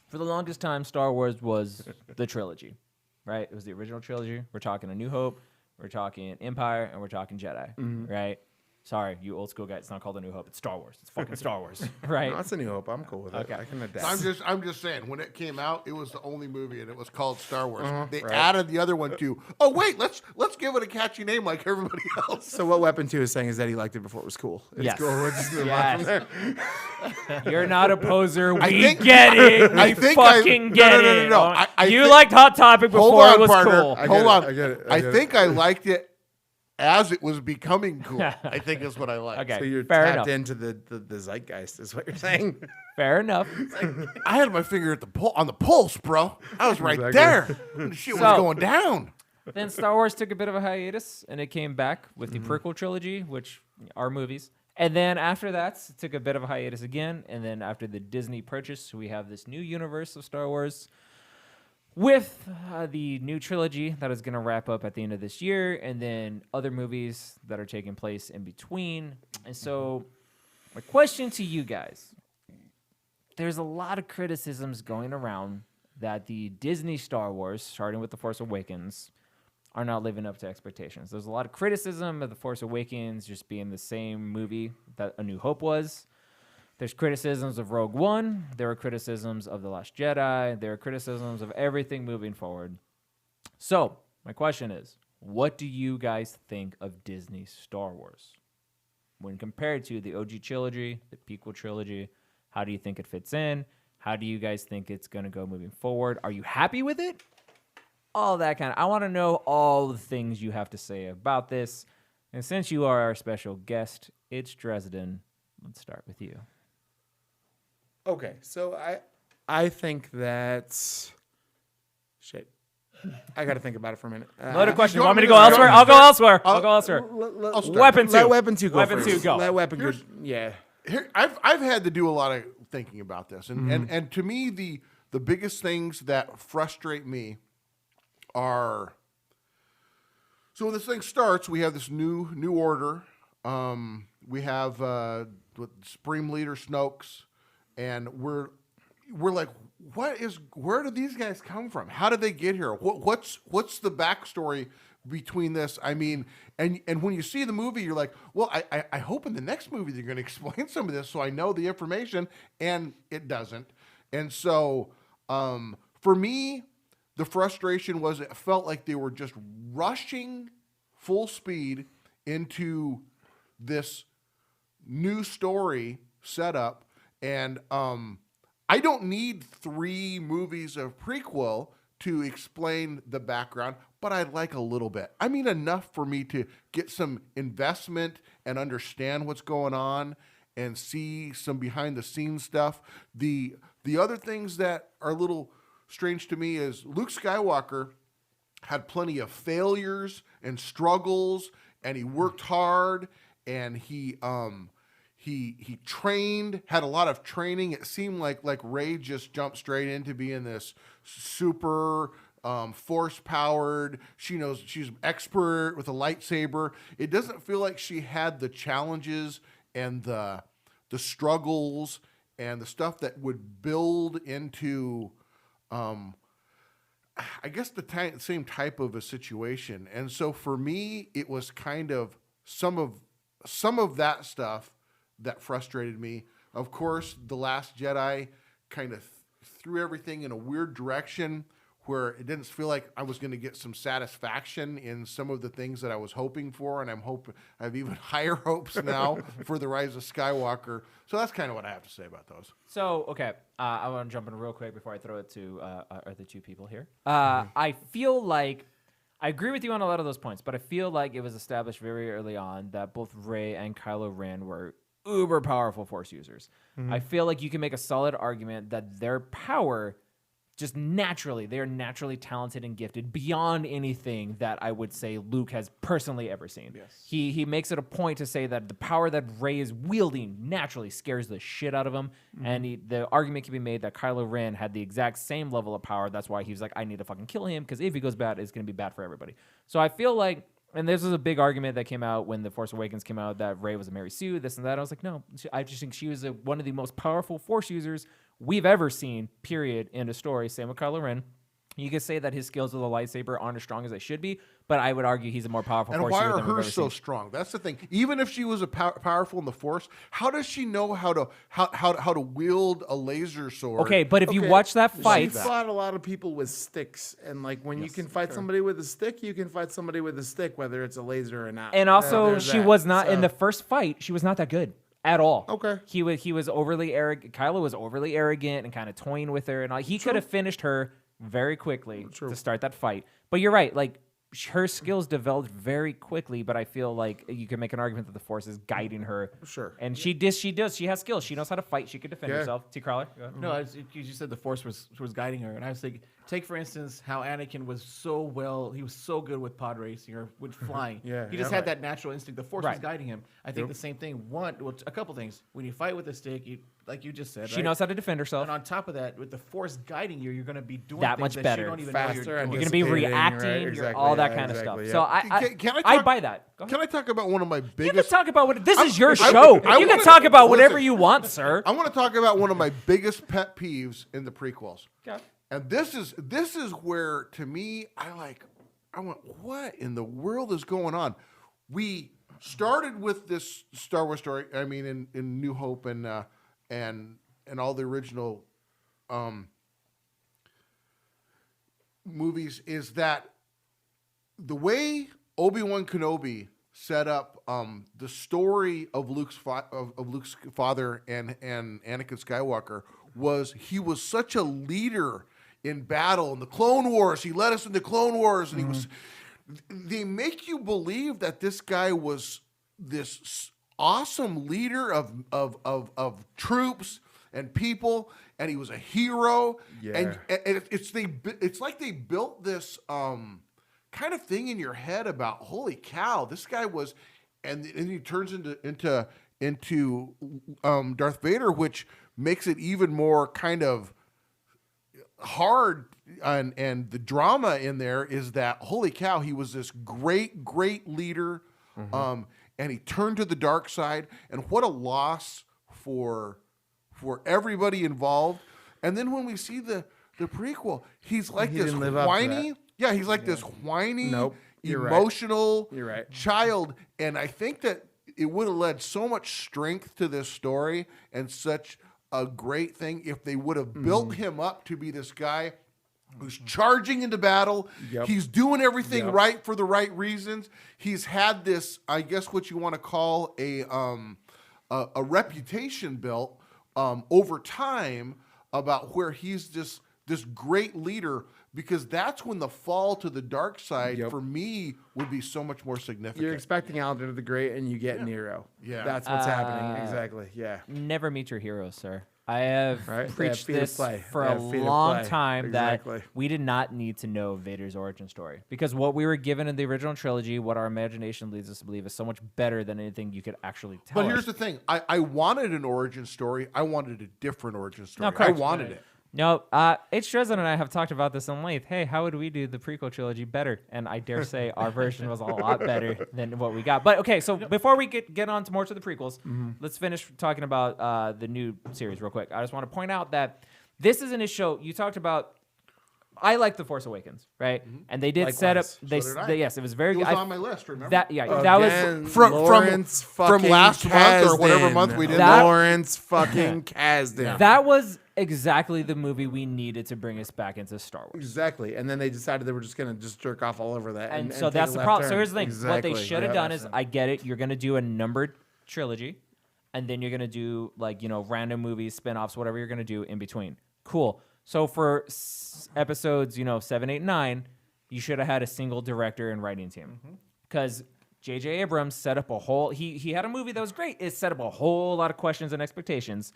for the longest time, Star Wars was the trilogy, right? It was the original trilogy. We're talking A New Hope, we're talking Empire, and we're talking Jedi, right? Sorry, you old school guy. It's not called A New Hope. It's Star Wars. It's fucking Star Wars, right? No, that's a New Hope. I'm cool with it. Okay. I can adapt. I'm just saying, when it came out, it was the only movie, and it was called Star Wars. They right. added the other one too. Oh wait, let's give it a catchy name like everybody else. So what Weapon 2 is saying is that he liked it before it was cool. It's Yes. cool. We'll just move Yes. on from there. You're not a poser. We think- get it. I We think fucking no, get no, no, no, it. no. Oh, I you think- liked Hot Topic Hold before on, it was partner. cool. I Hold get it, on. I get it, I I get it. think I liked it as it was becoming cool. I think is what I like. Okay. So you're Fair tapped enough. into the zeitgeist, is what you're saying. Fair enough. I had my finger at the on the pulse, bro. I was right Exactly. there. When the shit So- was going down. Then Star Wars took a bit of a hiatus, and it came back with the prequel trilogy, which are movies. And then after that, it took a bit of a hiatus again. And then after the Disney purchase, we have this new universe of Star Wars with the new trilogy that is going to wrap up at the end of this year, and then other movies that are taking place in between. And so my question to you guys, there's a lot of criticisms going around that the Disney Star Wars, starting with The Force Awakens, are not living up to expectations. There's a lot of criticism of The Force Awakens just being the same movie that A New Hope was. There's criticisms of Rogue One. There are criticisms of The Last Jedi. There are criticisms of everything moving forward. So my question is, what do you guys think of Disney Star Wars? When compared to the OG trilogy, the Prequel trilogy, how do you think it fits in? How do you guys think it's going to go moving forward? Are you happy with it? All that kind of. I want to know all the things you have to say about this. And since you are our special guest, it's Dresden. Let's start with you. Okay, so I think that shit. I got to think about it for a minute. Another question. you Want me to want go me to elsewhere? start? I'll go elsewhere. I'll go elsewhere. I'll start. Weapon 2. Let Weapon 2 go Weapon first. 2 go. Let Weapon go. Yeah. Here, I've had to do a lot of thinking about this, and to me the biggest things that frustrate me are, so when this thing starts, we have this new order. We have with Supreme Leader Snoke's, and we're like, where did these guys come from? How did they get here? What's the backstory between this? I mean, and when you see the movie, you're like, well, I hope in the next movie they're going to explain some of this so I know the information, and it doesn't. And so for me, the frustration was it felt like they were just rushing full speed into this new story setup, and I don't need 3 movies of prequel to explain the background, but I'd like a little bit. I mean, enough for me to get some investment and understand what's going on and see some behind the scenes stuff. The other things that are a little strange to me is Luke Skywalker had plenty of failures and struggles, and he worked hard, and he trained, had a lot of training. It seemed like Rey just jumped straight into being this super force powered. She knows she's expert with a lightsaber. It doesn't feel like she had the challenges and the struggles and the stuff that would build into, I guess the same type of a situation. And so for me, it was kind of some of that stuff that frustrated me. Of course, The Last Jedi kind of threw everything in a weird direction where it didn't feel like I was going to get some satisfaction in some of the things that I was hoping for, and I have even higher hopes now for The Rise of Skywalker. So that's kind of what I have to say about those. So, okay, I want to jump in real quick before I throw it to the two people here. I feel like I agree with you on a lot of those points, but I feel like it was established very early on that both Rey and Kylo Ren were uber powerful Force users. I feel like you can make a solid argument that their power just naturally, they are naturally talented and gifted beyond anything that I would say Luke has personally ever seen. Yes. He makes it a point to say that the power that Rey is wielding naturally scares the shit out of him. And the argument can be made that Kylo Ren had the exact same level of power. That's why he was like, I need to fucking kill him, because if he goes bad, it's going to be bad for everybody. So I feel like, and this was a big argument that came out when The Force Awakens came out, that Rey was a Mary Sue, this and that. I was like, no, I just think she was one of the most powerful Force users we've ever seen, period, in a story. Same with Kylo Ren. You could say that his skills with a lightsaber aren't as strong as they should be, but I would argue he's a more powerful And Force why user are than we've ever hers so seen. strong? That's the thing. Even if she was powerful in the Force, how does she know how to wield a laser sword? Okay, but if you watch that She fight, fought a lot of people with sticks, and like when you can fight somebody with a stick, you can fight somebody with a stick, whether it's a laser or not. and also There's she that. was not in So- the first fight. She was not that good at all. Okay. He was overly arrogant. Kylo was overly arrogant and kind of toying with her, and all. He could have finished her very quickly to start that fight. But you're right, like her skills developed very quickly. But I feel like you can make an argument that the Force is guiding her. Sure. And she does. She has skills. She knows how to fight. She could defend Yeah. herself. T. Crawler. Go ahead. No, you said the Force was guiding her, and I was thinking, take for instance how Anakin was he was so good with pod racing or with flying. Yeah, he just yeah. had that natural instinct. The Force was Right. guiding him. I think the same thing. A couple things. When you fight with a stick, like you just said, She right? knows how to defend herself. And on top of that, with the Force guiding you, you're going to be doing That things much that better. you don't even Faster know and you're You're doing. going to be Anticipating, reacting. right? You're Exactly, all that yeah, kind exactly, of yeah. stuff. So Can I I talk- buy that. Go ahead. Can I talk about one of my You can biggest? talk about what this is your I- show. I You can wanna- talk about whatever listen. you want, sir. I want to talk about one of my biggest pet peeves in the prequels. Okay. And this is where, to me, I went, what in the world is going on? We started with this Star Wars story. I mean, in New Hope and all the original movies, is that the way Obi-Wan Kenobi set up the story of Luke's father and Anakin Skywalker was he was such a leader in battle in the Clone Wars. He led us in the Clone Wars, and he was. They make you believe that this guy was this awesome leader of troops and people, and he was a hero. Yeah. And it's like they built this kind of thing in your head about, holy cow, this guy was, and he turns into Darth Vader, which makes it even more kind of hard. And the drama in there is that, holy cow, he was this great leader, and he turned to the dark side, and what a loss for everybody involved. And then when we see the prequel, he's like He this didn't live up to whiny, that. he's like this whiny, Nope, you're right. emotional You're right. child. And I think that it would have led so much strength to this story and such a great thing if they would have built him up to be this guy who's charging into battle. Yep. He's doing everything Yep. right for the right reasons. He's had this, I guess, what you want to call a reputation built over time about where he's this great leader, because that's when the fall to the dark side Yep. for me would be so much more significant. You're expecting Alexander the Great, and you get Nero. Yeah. That's what's happening. Exactly. Yeah. Never meet your heroes, sir. I have Right? They have preached feet of this clay. for They a have feet of long clay. time Exactly. that we did not need to know Vader's origin story, because what we were given in the original trilogy, what our imagination leads us to believe, is so much better than anything you could actually tell But us. here's the thing. I wanted an origin story. I wanted a different origin story. No, correct. I wanted it. No, H. Dresden and I have talked about this in length. Hey, how would we do the prequel trilogy better? And I dare say our version was a lot better than what we got. But okay, so before we get on to more to the prequels, let's finish talking about the new series real quick. I just want to point out that this is an issue. You talked about. I like The Force Awakens, right? And they did set up. Likewise. Yes, it was very It good. was on my list. Remember That was Again, from Lawrence from last fucking month or whatever Kasdan. month we did that. Lawrence fucking Kasdan. That was exactly the movie we needed to bring us back into Star Wars. Exactly. And then they decided they were just going to just jerk off all over that. And so take that's a the left problem. So turn. here's the thing. What they Exactly. should have Yeah. done is, I get it. You're going to do a numbered trilogy, and then you're going to do random movies, spin-offs, whatever you're going to do in between. Cool. So for episodes, 7, 8, 9, you should have had a single director and writing team. Because J.J. Abrams set up a whole... He had a movie that was great. It set up a whole lot of questions and expectations.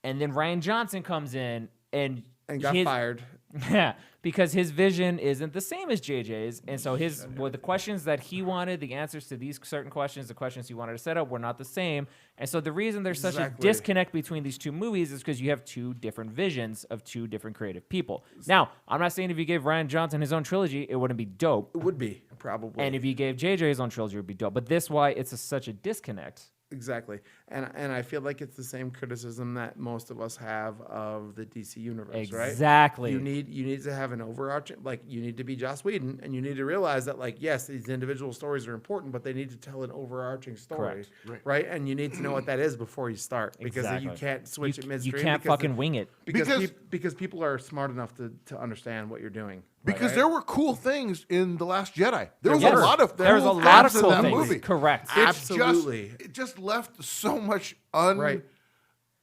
And then Rian Johnson comes in and got fired. Yeah, because his vision isn't the same as JJ's, and so the questions that he wanted, the answers to these certain questions, the questions he wanted to set up were not the same, and so the reason there's such a Exactly. disconnect between these two movies is because you have two different visions of two different creative people. Now, I'm not saying if you gave Rian Johnson his own trilogy, it wouldn't be dope, It would be, probably. and if you gave JJ his own trilogy, it would be dope. But this why it's such a disconnect. Exactly. And I feel like it's the same criticism that most of us have of the DC universe, right? Exactly. You need to have an overarching, you need to be Joss Whedon, and you need to realize that, yes, these individual stories are important, but they need to tell an overarching story, Correct. right? And you need to know what that is before you start, because Exactly. you can't switch it You midstream. can't because fucking wing it. because people are smart enough to understand what you're doing. Because right? there were cool things in The Last Jedi. There was Yes. a lot of cool There was a lot of things cool in that things. movie. Correct. Absolutely. It just left so much Right.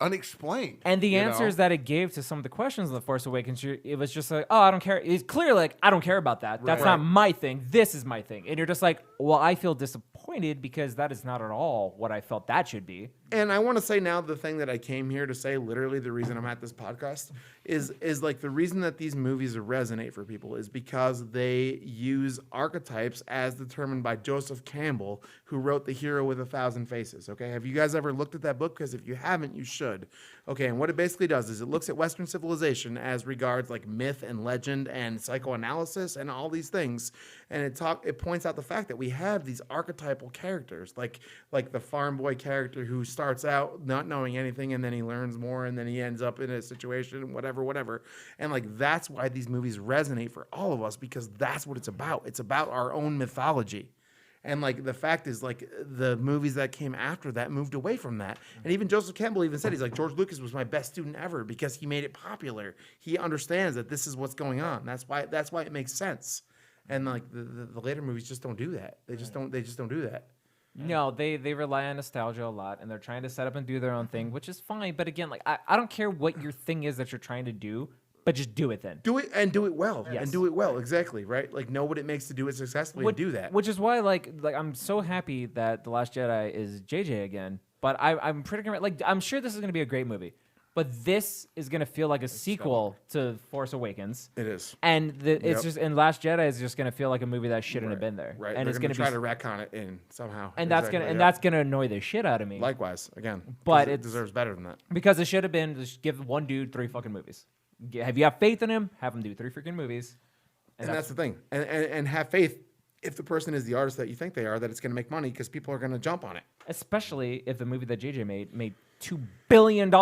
unexplained. And the answers that it gave to some of the questions in The Force Awakens, it was just like, oh, I don't care. It's clearly like, I don't care about that. That's not my thing. This is my thing. And you're just like, well, I feel disappointed because that is not at all what I felt that should be. And I want to say now the thing that I came here to say, literally the reason I'm at this podcast, is the reason that these movies resonate for people is because they use archetypes as determined by Joseph Campbell, who wrote The Hero with a Thousand Faces. Okay, have you guys ever looked at that book? Because if you haven't, you should. Okay, and what it basically does is it looks at Western civilization as regards myth and legend and psychoanalysis and all these things, and it points out the fact that we have these archetypal characters, like the farm boy character who starts out not knowing anything and then he learns more and then he ends up in a situation, whatever. And that's why these movies resonate for all of us, because that's what it's about. It's about our own mythology. And the fact is the movies that came after that moved away from that. And even Joseph Campbell even said, he's like, George Lucas was my best student ever because he made it popular. He understands that this is what's going on. That's why it makes sense. And the later movies just don't do that. They just don't do that. No, they rely on nostalgia a lot, and they're trying to set up and do their own thing, which is fine. But again, I don't care what your thing is that you're trying to do, but just do it then. Do it and do it well. Yes. And do it well, exactly, right? Know what it makes to do it successfully and do that. Which is why, I'm so happy that The Last Jedi is JJ again. But I'm pretty I'm sure this is going to be a great movie. But this is going to feel like a sequel to Force Awakens. It is. And Yep. and Last Jedi is just going to feel like a movie that shouldn't have been there. Right. And They're it's going going to to try be to retcon it in somehow. and that's Exactly, going to yeah. that's going to annoy the shit out of me. Likewise, again. But it it deserves better than that. Because it should have been just give one dude 3 fucking movies. Have you have faith in him? Have him do 3 freaking movies. And that's the thing. And have faith, if the person is the artist that you think they are, that it's going to make money because people are going to jump on it. Especially if the movie that JJ made $2 billion.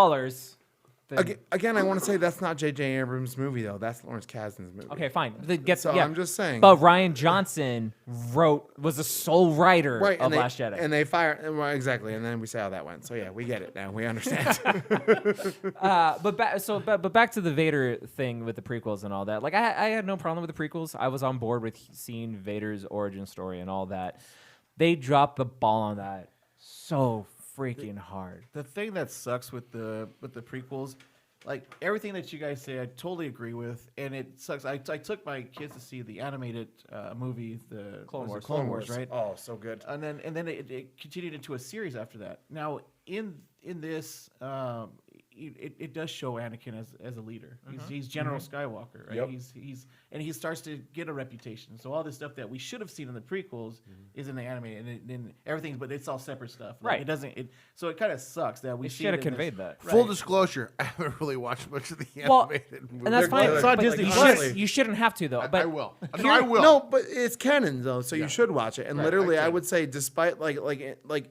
Again, I want to say that's not J.J. Abrams' movie, though. That's Lawrence Kasdan's movie. Okay, fine. I'm just saying. But Rian Johnson was the sole writer of Last Jedi. And they fired. Well, exactly. And then we saw how that went. So, yeah, we get it now. We understand. But back to the Vader thing with the prequels and all that. I had no problem with the prequels. I was on board with seeing Vader's origin story and all that. They dropped the ball on that so freaking hard. The thing that sucks with the prequels, everything that you guys say, I totally agree with, and it sucks. I took my kids to see the animated movie, the Clone Wars, right? Oh, so good. And then it continued into a series after that. Now in this, it does show Anakin as a leader. He's General Skywalker, right? Yep. And he starts to get a reputation. So all this stuff that we should have seen in the prequels is in the animated, and then everything, but it's all separate stuff. Like, Right. It doesn't. So it kind of sucks that we They see should it have in conveyed this- that. Full disclosure, I haven't really watched much of the Well, animated movie. And that's They're fine. good. It's on but Disney you, Plus. you shouldn't have to, though. I But will. No, I will. No, but it's canon though, so Yeah. you should watch it. And Right, literally, I I can. would say, despite like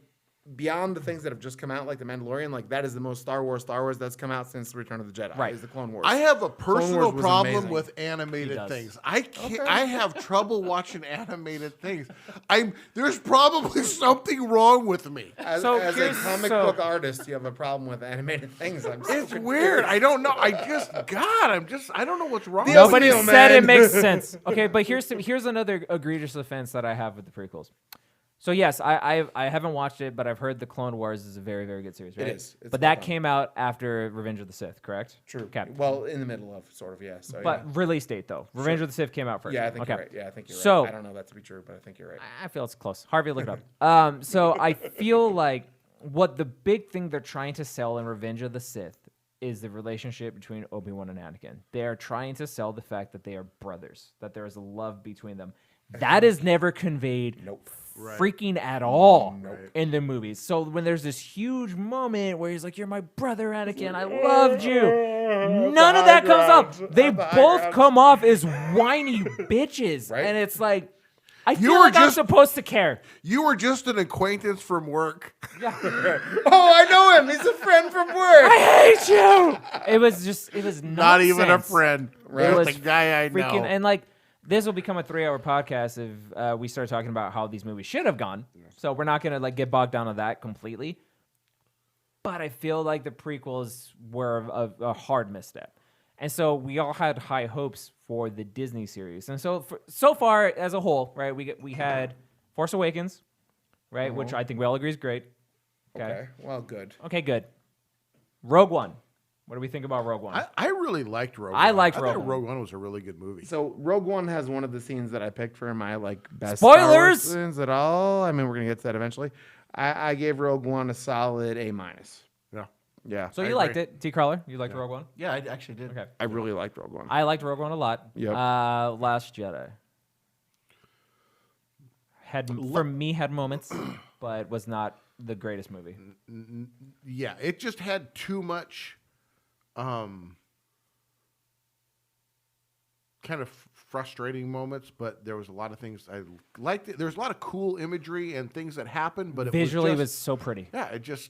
beyond the things that have just come out, like the Mandalorian, like that is the most Star Wars that's come out since Return of the Jedi. Right. Is the Clone Wars. I have a Wars personal was problem amazing. with He animated does. things. I can't. Okay. I have trouble watching animated things. There's probably something wrong with me. As, So as a here's- comic so- book artist, you have a problem with animated things. I'm so It's weird. I don't know. I don't know what's wrong. nobody Deal, said it man. makes sense. Okay, but here's another egregious offense that I have with the prequels. So yes, I haven't watched it, but I've heard the Clone Wars is a very, very good series, right? It is. It's But well that done. came out after Revenge of the Sith, correct? True. Okay. Well, in the middle of sort of, yeah. So But release date though. Revenge of the Sith came out first. yeah, I think okay. you're right. Yeah, I think you're So- right. I don't know that to be true, but I think you're right. I feel it's close. Harvey, look it up. So I feel like what the big thing they're trying to sell in Revenge of the Sith is the relationship between Obi-Wan and Anakin. They are trying to sell the fact that they are brothers, that there is a love between them. That is never conveyed Nope. freaking at all in the movies. So when there's this huge moment where he's like, "You're my brother, Anakin. I loved you." None of that comes up. They both come off as whiny bitches. Right. And it's like, I You feel were like I'm just- supposed to care. You were just an acquaintance from work. Oh, I know him. He's a friend from work. I hate you. It was Not even a nonsense. friend. It was Just a guy I freaking, know. and like, this will become a 3-hour podcast if we start talking about how these movies should have gone. So we're not gonna like get bogged down on that completely. But I feel like the prequels were a hard misstep, and so we all had high hopes for the Disney series. And so so far as a whole, right? We had Force Awakens, right, which I think we all agree is great. Okay. Well, good. Okay, good. Rogue One. What do we think about Rogue One? I really liked Rogue One. I liked thought Rogue One. Rogue One was a really good movie. So Rogue One has one of the scenes that I picked for my like best Spoilers! Star Wars scenes at all. I mean, we're gonna get to that eventually. I gave Rogue One a solid A-. Yeah. Yeah. So you I liked agree. it, T. Crawler? You liked Rogue One? Yeah, I actually did. Okay. I really liked Rogue One. I liked Rogue One a lot. Yep. Last Jedi had moments, but was not the greatest movie. Yeah, it just had too much kind of frustrating moments, but there was a lot of things I liked. There was a lot of cool imagery and things that happened, but Visually, it it was was so pretty. yeah, it just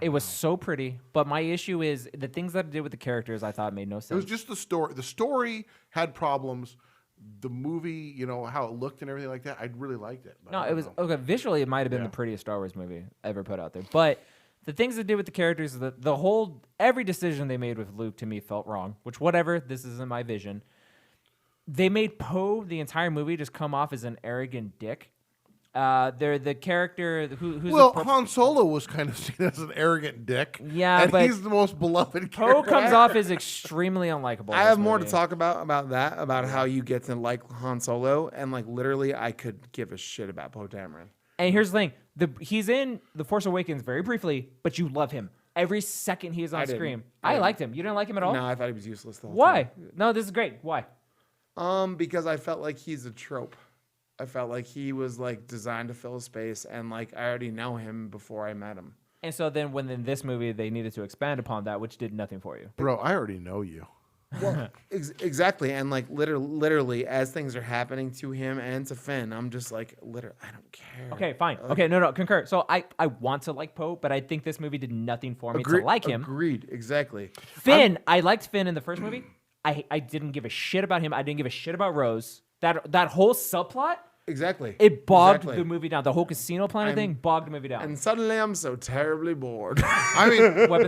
It was so pretty. But my issue is the things that it did with the characters. I thought made no sense. it was just the story. The story had problems. The movie, how it looked and everything like that, I really liked it. But No, I it don't was know. okay. Visually, it might have been Yeah. the prettiest Star Wars movie ever put out there. But the things they did with the characters, the whole every decision they made with Luke to me felt wrong. Which whatever, this isn't my vision. They made Poe the entire movie just come off as an arrogant dick. They're the character who's Well, the Han Solo was kind of seen as an arrogant dick. Yeah, and but he's the most beloved Poe character. comes off as extremely unlikable. I in have this more to movie. talk about that, about how you get to like Han Solo, and like literally, I could give a shit about Poe Dameron. And here's the thing: he's in The Force Awakens very briefly, but you love him every second he is on I didn't. screen. I I didn't. liked him. You didn't like him at all. No, I thought he was useless the whole Why? time. No, this is great. Why? Because I felt like he's a trope. I felt like he was like designed to fill a space, and like I already know him before I met him. And so then, when in this movie they needed to expand upon that, which did nothing for you. Bro, I already know you. Well, exactly, and like literally, as things are happening to him and to Finn, I'm just like, literally, I don't care. Okay, fine. Okay, no, concur. So I want to like Poe, but I think this movie did nothing for me to like him. Agreed, exactly. Finn, I liked Finn in the first movie. I didn't give a shit about him. I didn't give a shit about Rose. That whole subplot, Exactly. it bogged Exactly. the movie down. The whole casino planet thing bogged the movie down. And suddenly, I'm so terribly bored. I mean, Weapon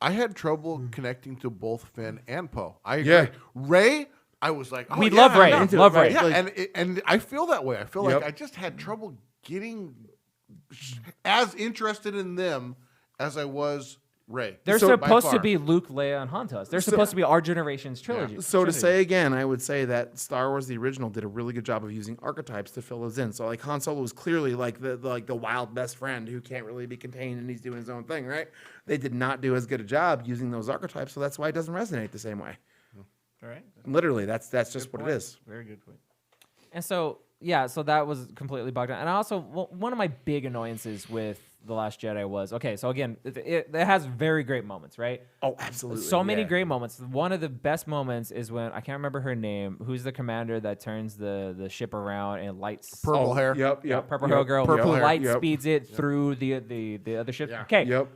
I had trouble connecting to both Finn and Poe. I agree. Yeah. Ray, I was like, We love Rey. yeah. Love Rey. Yeah, Like- and I feel that way. I feel like Yep. I just had trouble getting as interested in them as I was Ray. They're So- by supposed to far. be Luke, Leia, and Han Tos. They're supposed to be our generation's trilogy. So to trilogy. say again, I would say that Star Wars the original did a really good job of using archetypes to fill those in. So like Han Solo was clearly like the wild best friend who can't really be contained and he's doing his own thing, right? They did not do as good a job using those archetypes, so that's why it doesn't resonate the same way. All right. Literally, that's just what Point. it is. Very good point. And so, yeah, so that was completely bogged down. And I also, one of my big annoyances with The Last Jedi was, okay, so again, it has very great moments, right? Oh, absolutely. So many yeah. great moments. One of the best moments is when, I can't remember her name, who's the commander that turns the ship around and lights. Purple hair. Yep. Purple hair girl. Purple hair. Light Yep. speeds it through the other ship. Yeah. Okay, Yep.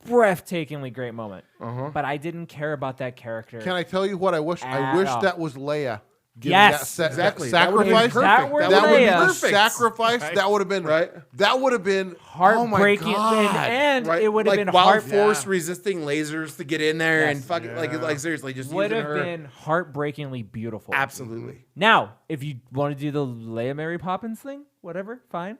breathtakingly great moment. Uh-huh. But I didn't care about that character. Can I tell you what I wish? I At wish all. that was Leia. Giving Yes, that exactly. That That would've been sacrifice. perfect. That were That would be Leia. the Perfect. sacrifice. Right. That would have been Right. That would have been Heartbreaking. Oh my God. And Right? it would have like been wild heart. force resisting lasers to get in there and Yes. fucking like seriously just Would using have her. been heartbreakingly beautiful. Absolutely. Now, if you want to do the Leia Mary Poppins thing, whatever, fine.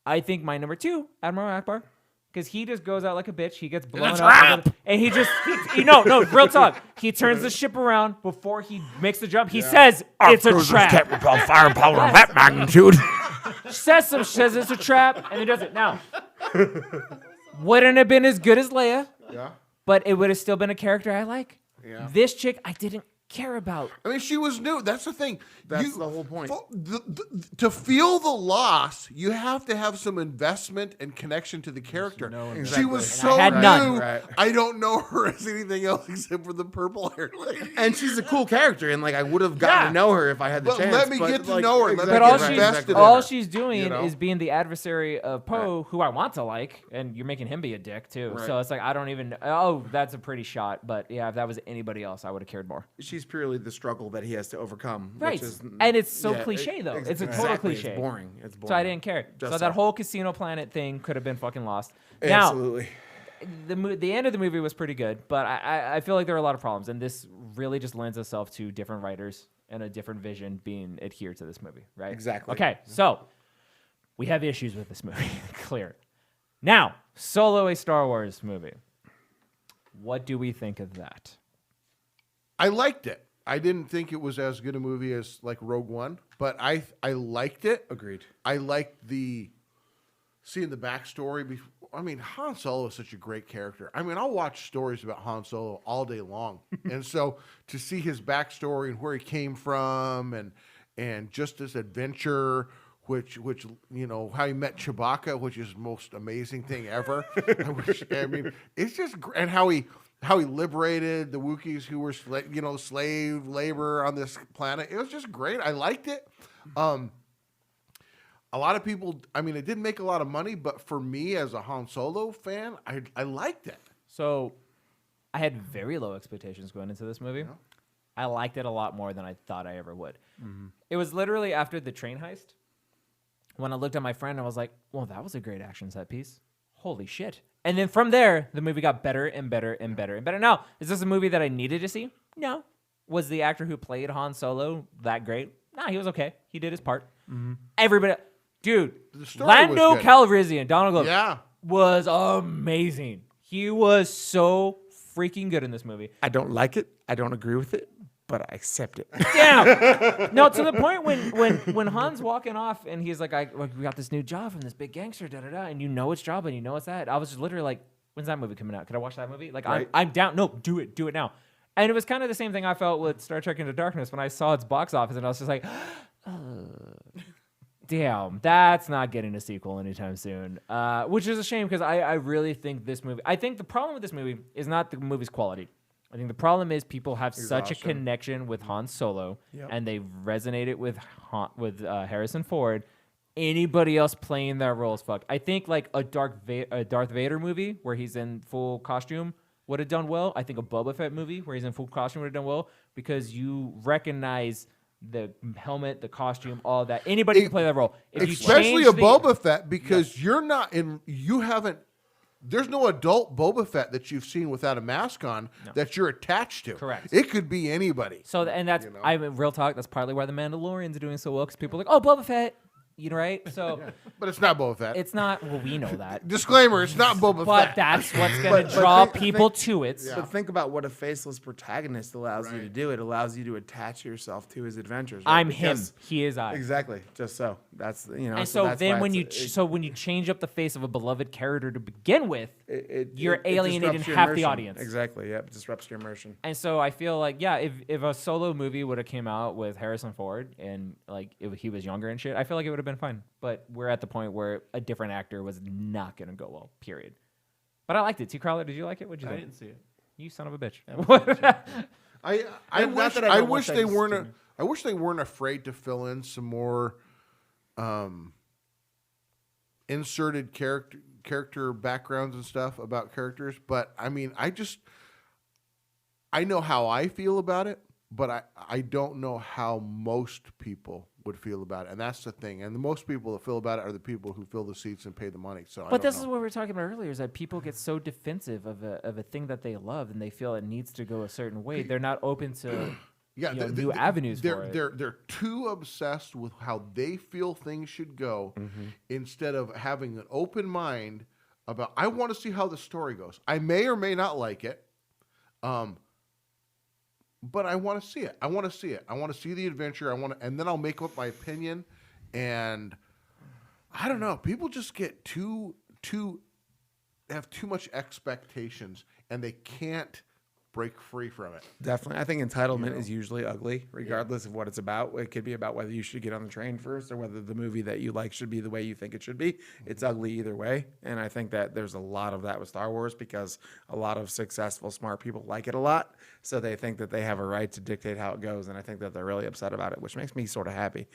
I think my number 2, Admiral Akbar, because he just goes out like a bitch. He gets blown up, and he just no, real talk. He turns the ship around before he makes the jump. He says it's a trap. repel firepower of that magnitude. Says it's a trap, and he does it. Now, wouldn't have been as good as Leia, Yeah. but it would have still been a character I like. Yeah. This chick I didn't care about. I mean, she was new. That's the thing. That's the whole point. To feel the loss, you have to have some investment and connection to the character. She was Exactly. so I had new. none. Right. I don't know her as anything else except for the purple hair lady. And she's a cool character, and like I would have gotten Yeah. to know her if I had the But chance. let me get to like, know her. Let me But get all Right. she's invested in all her, she's doing you know? is being the adversary of Poe, who I want to like, and you're making him be a dick too. Right. So it's like I don't even. Oh, that's a pretty shot. But yeah, if that was anybody else, I would have cared more. she's purely the struggle that he has to overcome. Right, Which is, and it's so yeah, cliche though. It's a total exactly. cliche. It's boring. It's boring. So I didn't care. Just so so. that whole Casino Planet thing could have been fucking lost. Absolutely. Now, the end of the movie was pretty good, but I feel like there are a lot of problems, and this really just lends itself to different writers and a different vision being adhered to this movie, right? Exactly. Okay, so we have issues with this movie, clear. Now, Solo, a Star Wars movie. What do we think of that? I liked it. I didn't think it was as good a movie as like Rogue One, but I liked it. Agreed. I liked seeing the backstory. I mean, Han Solo is such a great character. I mean, I'll watch stories about Han Solo all day long, and so to see his backstory and where he came from, and just this adventure, which you know how he met Chewbacca, which is the most amazing thing ever. I mean, it's just and how he liberated the Wookiees who were slave labor on this planet. It was just great. I liked it. A lot of people, I mean, it didn't make a lot of money, but for me as a Han Solo fan, I liked it. So, I had very low expectations going into this movie. Yeah. I liked it a lot more than I thought I ever would. It was literally after the train heist when I looked at my friend and I was like, well, that was a great action set piece. Holy shit. And then from there, the movie got better and better and better and better. Now, is this a movie that I needed to see? No. Was the actor who played Han Solo that great? Nah, he was okay. He did his part. Everybody, dude, The story Lando was good. Calrissian, Donald Glover, Yeah. was amazing. He was so freaking good in this movie. I don't like it. I don't agree with it, but I accept it. Damn. No, to the point when Han's walking off and he's like, we got this new job from this big gangster, da da da, and you know it's job and you know it's that. I was just literally like, when's that movie coming out? Could I watch that movie? Like, Right. I'm down. No, do it now. And it was kind of the same thing I felt with Star Trek Into Darkness when I saw its box office and I was just like, damn, that's not getting a sequel anytime soon. Which is a shame because I really think this movie, I think the problem with this movie is not the movie's quality. I think the problem is people have such a Exhaustion. connection with Han Solo, Yep. and they resonated with Harrison Ford. Anybody else playing that role is fucked. I think like a Darth Vader movie where he's in full costume would have done well. I think a Boba Fett movie where he's in full costume would have done well because you recognize the helmet, the costume, all that. Anybody can play that role. If you Especially change a the- Boba Fett because there's no adult Boba Fett that you've seen without a mask on that you're attached to. Correct. It could be anybody. So and that's You know? I mean, real talk. That's partly why the Mandalorians are doing so well because people are like, oh, Boba Fett. You know, right? So But it's not Boba Fett. it's not. Well, we know that, Disclaimer: it's not Boba but Fett. that's what's going to draw people to it. But think about what a faceless protagonist allows you to do. It allows you to attach yourself to his adventures. Right? I'm him. He is I. Exactly. Just so. That's And so that's then why when it's- when you change up the face of a beloved character to begin with, you're it alienating disrupts your half the immersion. audience. Exactly. Yep. Disrupts your immersion. And so I feel like, yeah, if a solo movie would have came out with Harrison Ford and like if he was younger and shit, I feel like it would have been fine. But we're at the point where a different actor was not going to go well, period. But I liked it. T. Crowler, did you like it? What'd you I think? didn't see it. You son of a bitch. I Not wish that I I don't wish watch they things weren't streaming. I wish they weren't afraid to fill in some more inserted character backgrounds and stuff about characters. But I mean, I know how I feel about it, but I don't know how most people would feel about it, and that's the thing. And the most people that feel about it are the people who fill the seats and pay the money. So, But this is what we were talking about earlier: is that people get so defensive of a thing that they love, and they feel it needs to go a certain way. They're not open to new avenues for it. They're too obsessed with how they feel things should go, instead of having an open mind about. I want to see how the story goes. I may or may not like it, but I want to see it. I want to see it. I want to see the adventure. And then I'll make up my opinion. And I don't know. People just get have too much expectations, and they can't break free from it. Definitely. I think entitlement is usually ugly, regardless of what it's about. It could be about whether you should get on the train first or whether the movie that you like should be the way you think it should be. It's ugly either way. And I think that there's a lot of that with Star Wars because a lot of successful, smart people like it a lot. So they think that they have a right to dictate how it goes. And I think that they're really upset about it, which makes me sort of happy.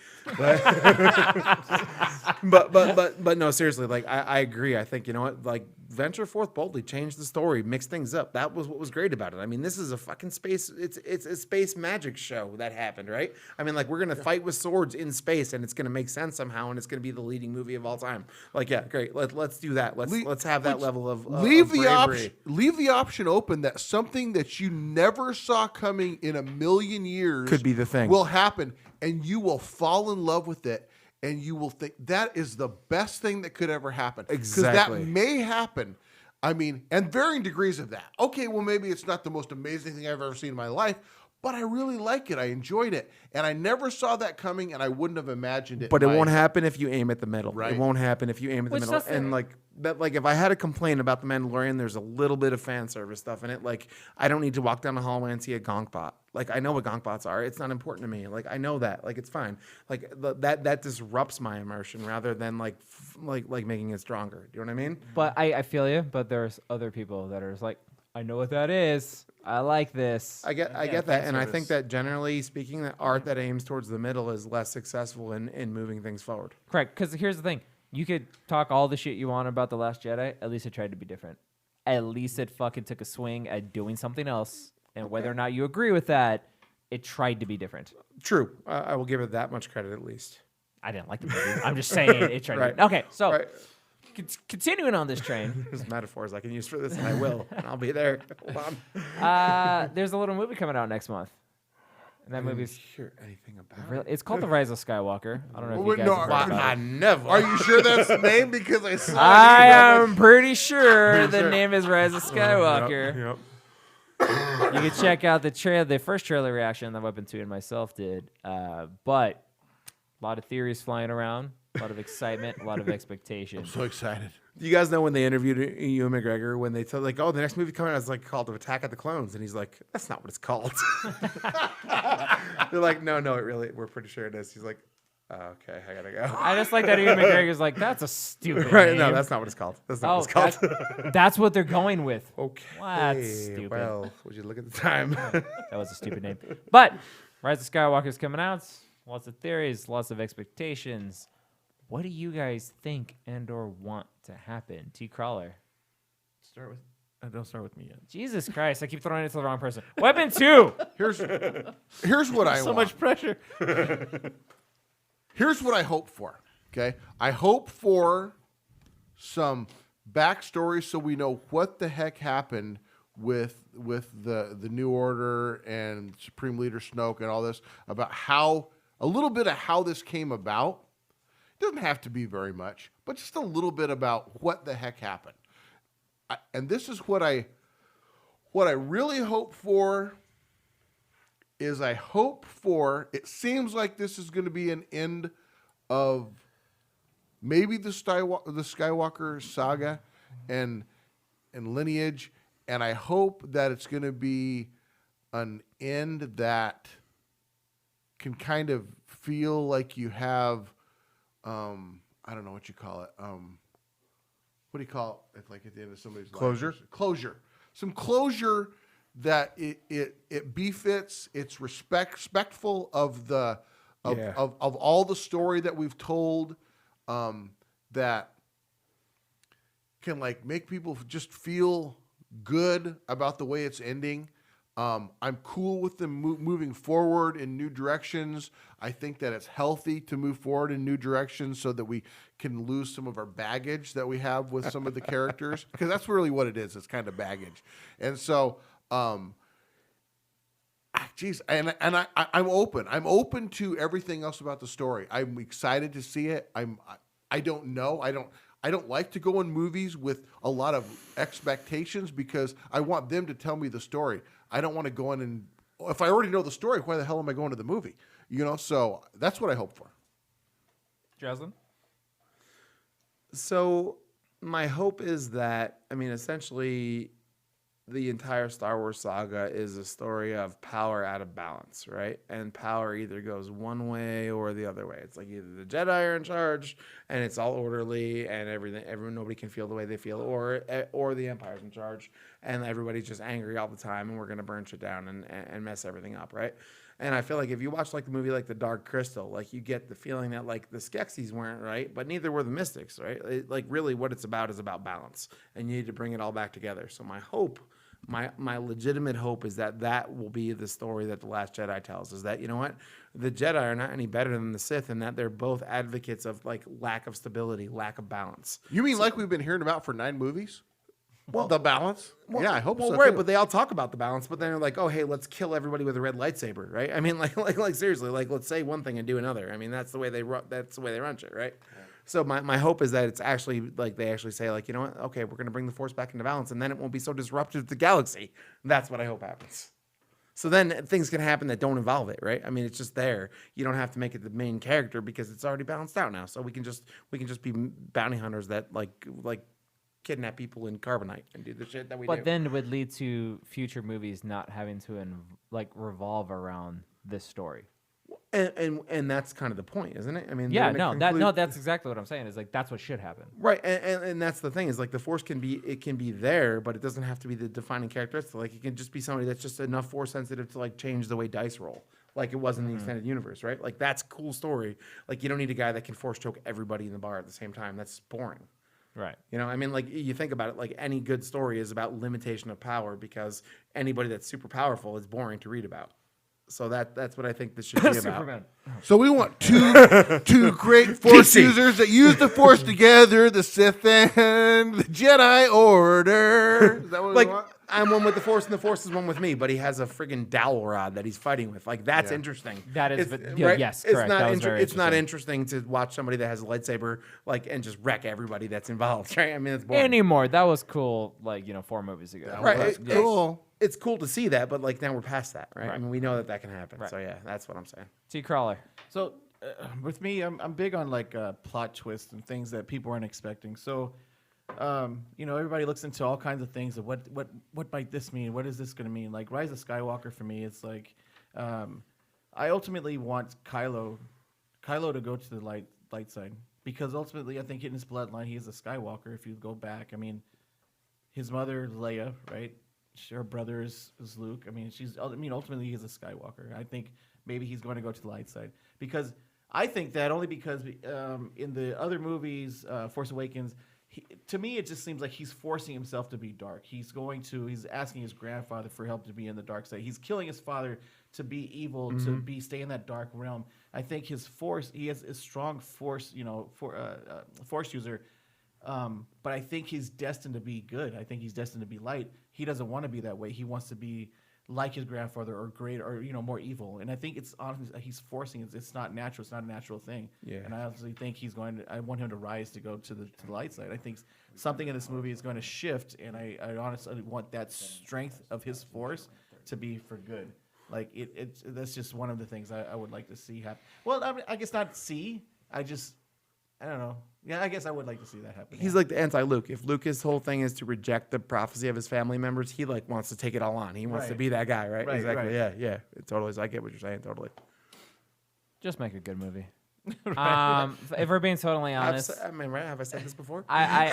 But no, seriously, like I agree. I think, you know what, like venture forth boldly, change the story, mix things up. That was what was great about it. I mean, this is a fucking space. It's a space magic show that happened, right? I mean, like we're gonna fight with swords in space, and it's gonna make sense somehow, and it's gonna be the leading movie of all time. Like, yeah, great. Let's do that. Let's have that level of leave of the bravery. option. Leave the option open that something that you never saw coming in a million years Could be the thing. will happen, and you will fall in love with it. And you will think that is the best thing that could ever happen. Exactly. Because that may happen. I mean, and varying degrees of that. Okay, well, maybe it's not the most amazing thing I've ever seen in my life, but I really like it. I enjoyed it. And I never saw that coming, and I wouldn't have imagined it. But it won't happen if you aim at the middle. Right. It won't happen if you aim at the middle. And like that, like if I had a complaint about the Mandalorian, there's a little bit of fan service stuff in it. Like I don't need to walk down the hallway and see a gonk bot. Like I know what gonk bots are. It's not important to me. Like I know that. Like it's fine. Like that disrupts my immersion rather than like making it stronger. Do you know what I mean? But I feel you. But there's other people that are just like, I know what that is. I like this. I get that, and I think that generally speaking, that art that aims towards the middle is less successful in moving things forward. Correct. Because here's the thing: you could talk all the shit you want about The Last Jedi. At least it tried to be different. At least it fucking took a swing at doing something else. And whether or not you agree with that, it tried to be different. True, I will give it that much credit at least. I didn't like the movie. I'm just saying it tried Right. to be. Okay, so Right. continuing on this train, There's metaphors I can use for this, and I will, and I'll be there. Hold on. there's a little movie coming out next month. And that I didn't movie's hear anything about really, it. it's called The Rise of Skywalker. I don't know if Wait, you guys no, have I- heard about I it. never. Are you sure that's the name? Because I saw I it. am pretty sure the name is Rise of Skywalker. Yep. You can check out the first trailer reaction that Weapon 2 and myself did. But a lot of theories flying around, a lot of excitement, a lot of expectation. So excited. You guys know when they interviewed Ewan McGregor, when they told like, oh, the next movie coming out is like called Attack of the Clones, and he's like, that's not what it's called. They're like, no, we're pretty sure it is. He's like, oh, okay, I gotta go. I just like that Ewan McGregor's like, that's a stupid Right? name. No, that's not what it's called. That's not what it's called. That's what they're going with. Okay. That's stupid. Well, would you look at the time? That was a stupid name. But Rise of Skywalker is coming out. Lots of theories, lots of expectations. What do you guys think and or want to happen? T. Crawler. Don't start with me yet. Jesus Christ, I keep throwing it to the wrong person. Weapon 2. Here's what I So want. much pressure. Here's what I hope for. Okay, I hope for some backstory so we know what the heck happened with the New Order and Supreme Leader Snoke and all this, about how a little bit of how this came about. Doesn't have to be very much, but just a little bit about what the heck happened. And this is what I really hope for. I hope for. It seems like this is going to be an end of maybe the Skywalker saga and lineage, and I hope that it's going to be an end that can kind of feel like you have, I don't know what you call it. What do you call it? Like at the end of somebody's Closure? life? Closure. Some closure that it befits. It's respectful of the of all the story that we've told. That can like make people just feel good about the way it's ending. I'm cool with them moving forward in new directions. I think that it's healthy to move forward in new directions so that we can lose some of our baggage that we have with some of the characters, because that's really what it is. It's kind of baggage. And so, geez, and I'm open. I'm open to everything else about the story. I'm excited to see it. I don't know. I don't like to go in movies with a lot of expectations because I want them to tell me the story. I don't want to go in and, if I already know the story, why the hell am I going to the movie? You know, so that's what I hope for. Dresden? So my hope is that, I mean, essentially the entire Star Wars saga is a story of power out of balance, right? And power either goes one way or the other way. It's like either the Jedi are in charge and it's all orderly and nobody can feel the way they feel, or the Empire's in charge and everybody's just angry all the time and we're going to burn shit down and mess everything up, right? And I feel like if you watch like the movie like The Dark Crystal, like you get the feeling that like the Skeksis weren't right, but neither were the Mystics, right? Like really what it's about is about balance and you need to bring it all back together. So my hope, my legitimate hope is that will be the story that The Last Jedi tells, is that, you know what, the Jedi are not any better than the Sith and that they're both advocates of like lack of stability, lack of balance. You mean like we've been hearing about for 9 movies? Well, the balance? Well, yeah, I hope so. Right, too. but they all talk about the balance, but then they're like, oh, hey, let's kill everybody with a red lightsaber, right? I mean, like seriously, like let's say one thing and do another. I mean, that's the way they run shit, right? So my hope is that it's actually like they actually say like, you know what, okay, we're going to bring the Force back into balance, and then it won't be so disruptive to the galaxy. That's what I hope happens. So then things can happen that don't involve it, right? I mean, it's just there. You don't have to make it the main character because it's already balanced out now. So we can just be bounty hunters that like kidnap people in carbonite and do the shit that we do. But then it would lead to future movies not having to revolve around this story. And that's kind of the point, isn't it? I mean, yeah, that's exactly what I'm saying. Is like that's what should happen. Right, and that's the thing is like the Force can be there, but it doesn't have to be the defining characteristic. Like it can just be somebody that's just enough Force sensitive to like change the way dice roll, like it was in the extended universe, right? Like that's a cool story. Like you don't need a guy that can Force choke everybody in the bar at the same time. That's boring. Right. You know, I mean, like you think about it, like any good story is about limitation of power because anybody that's super powerful is boring to read about. So that's what I think this should be about. Superman. So we want two great Force users that use the Force together, the Sith and the Jedi Order. Is that what Like, we want? I'm one with the Force and the Force is one with me, but he has a friggin' dowel rod that he's fighting with. Like, that's interesting. That is, It's- yes, correct. That was very it's not interesting to watch somebody that has a lightsaber, like, and just wreck everybody that's involved, right? I mean, it's boring. anymore. That was cool, 4 movies ago. Right, That's cool. It's cool to see that, but, like, now we're past that, right? I Right. mean, we know that can happen. Right. So, yeah, that's what I'm saying. T. Crawler. So with me, I'm big on like plot twists and things that people aren't expecting. So everybody looks into all kinds of things of what might this mean? What is this going to mean? Like Rise of Skywalker for me, it's like I ultimately want Kylo to go to the light side because ultimately I think in his bloodline he is a Skywalker. If you go back, I mean, his mother Leia, right? Her brother is Luke. I mean, ultimately he's a Skywalker. I think maybe he's going to go to the light side because I think that only because in the other movies, Force Awakens, to me it just seems like he's forcing himself to be dark. He's asking his grandfather for help to be in the dark side. He's killing his father to be evil, to stay in that dark realm. I think his Force, he has a strong Force, Force user. But I think he's destined to be good. I think he's destined to be light. He doesn't want to be that way. He wants to be like his grandfather or great or more evil. And I think it's honestly he's forcing it. It's not natural. It's not a natural thing. Yeah. And I honestly think I want him to rise to go to the light side. I think something in this movie is going to shift, and I honestly want that strength of his force to be for good. Like that's just one of the things I would like to see happen. Well, I mean, I guess not see. I don't know. Yeah, I guess I would like to see that happen. He's like the anti-Luke. If Lucas' whole thing is to reject the prophecy of his family members, he like wants to take it all on. He wants to Right. be that guy, right? Right, Exactly. right. Yeah. Totally. So I get what you're saying. Totally. Just make a good movie. If we're being totally honest, Right? Have I said this before? I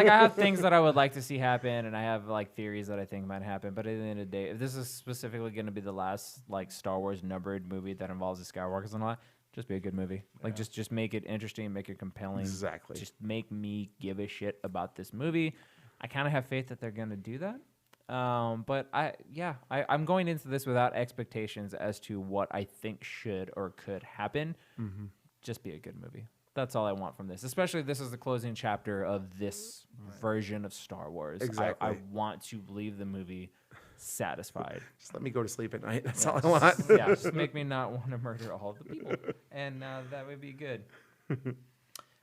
have things that I would like to see happen, and I have like theories that I think might happen. But at the end of the day, if this is specifically going to be the last like Star Wars numbered movie that involves the Skywalkers and all that, just be a good movie. Like just make it interesting, make it compelling. Exactly. Just make me give a shit about this movie. I kind of have faith that they're going to do that. But I'm going into this without expectations as to what I think should or could happen. Mm-hmm. Just be a good movie. That's all I want from this. Especially this is the closing chapter of this version of Star Wars. Exactly. I want to leave the movie satisfied. Just let me go to sleep at night. That's all I want. Yeah, just make me not want to murder all of the people, and that would be good.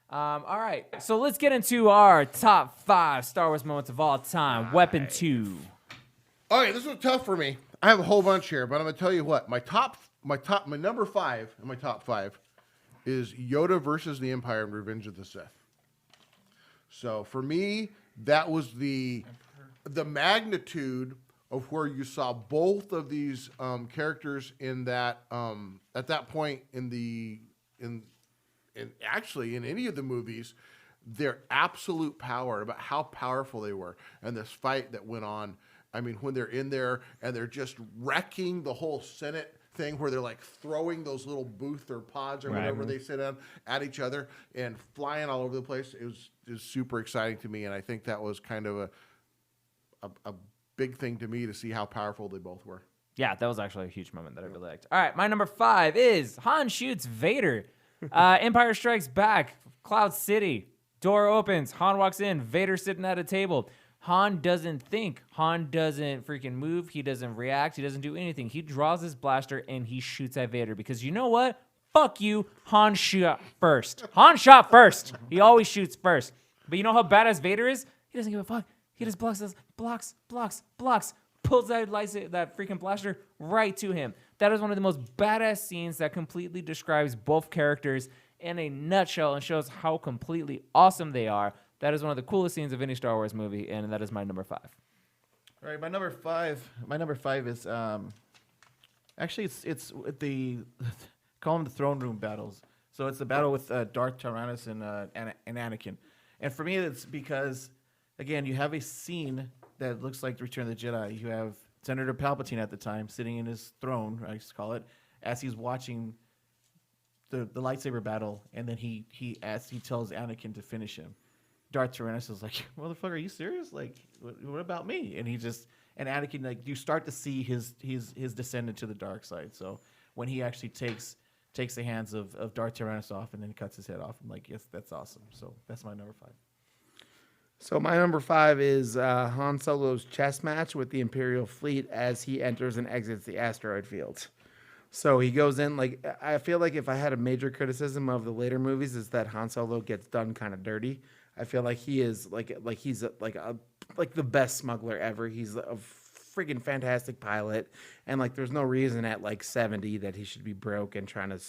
All right, so let's get into our top 5 Star Wars moments of all time. Weapon 2. All right, this was tough for me. I have a whole bunch here, but I'm going to tell you what. My number 5 in my top 5 is Yoda versus the Empire in Revenge of the Sith. So for me, that was the magnitude of where you saw both of these characters in that at that point in actually in any of the movies, their absolute power, about how powerful they were, and this fight that went on. I mean, when they're in there and they're just wrecking the whole Senate thing, where they're like throwing those little booth or pods or whatever they sit on at each other and flying all over the place. It was super exciting to me, and I think that was kind of a big thing to me to see how powerful they both were. Yeah, that was actually a huge moment that I really liked. All right, my number 5 is Han shoots Vader. Empire Strikes Back, Cloud City. Door opens. Han walks in. Vader sitting at a table. Han doesn't think. Han doesn't freaking move. He doesn't react. He doesn't do anything. He draws his blaster and he shoots at Vader because you know what? Fuck you. Han shot first. Han shot first. He always shoots first. But you know how badass Vader is? He doesn't give a fuck. He just blocks, pulls that freaking blaster right to him. That is one of the most badass scenes that completely describes both characters in a nutshell and shows how completely awesome they are. That is one of the coolest scenes of any Star Wars movie, and that is my number 5. All right, my number five is actually it's the call them the throne room battles. So it's the battle with Darth Tyrannus and Anakin, and for me it's because again you have a scene that looks like the Return of the Jedi. You have Senator Palpatine at the time sitting in his throne, I used to call it, as he's watching the lightsaber battle, and then he tells Anakin to finish him. Darth Tyrannus is like, motherfucker, are you serious? Like, what about me? And Anakin, like, you start to see his descent into the dark side. So when he actually takes the hands of Darth Tyrannus off and then cuts his head off, I'm like, yes, that's awesome. So that's my number 5. So my number 5 is Han Solo's chess match with the Imperial fleet as he enters and exits the asteroid field. So he goes in, like, I feel like if I had a major criticism of the later movies is that Han Solo gets done kind of dirty. I feel like he is he's the best smuggler ever. He's a freaking fantastic pilot, and like there's no reason at like 70 that he should be broke and trying to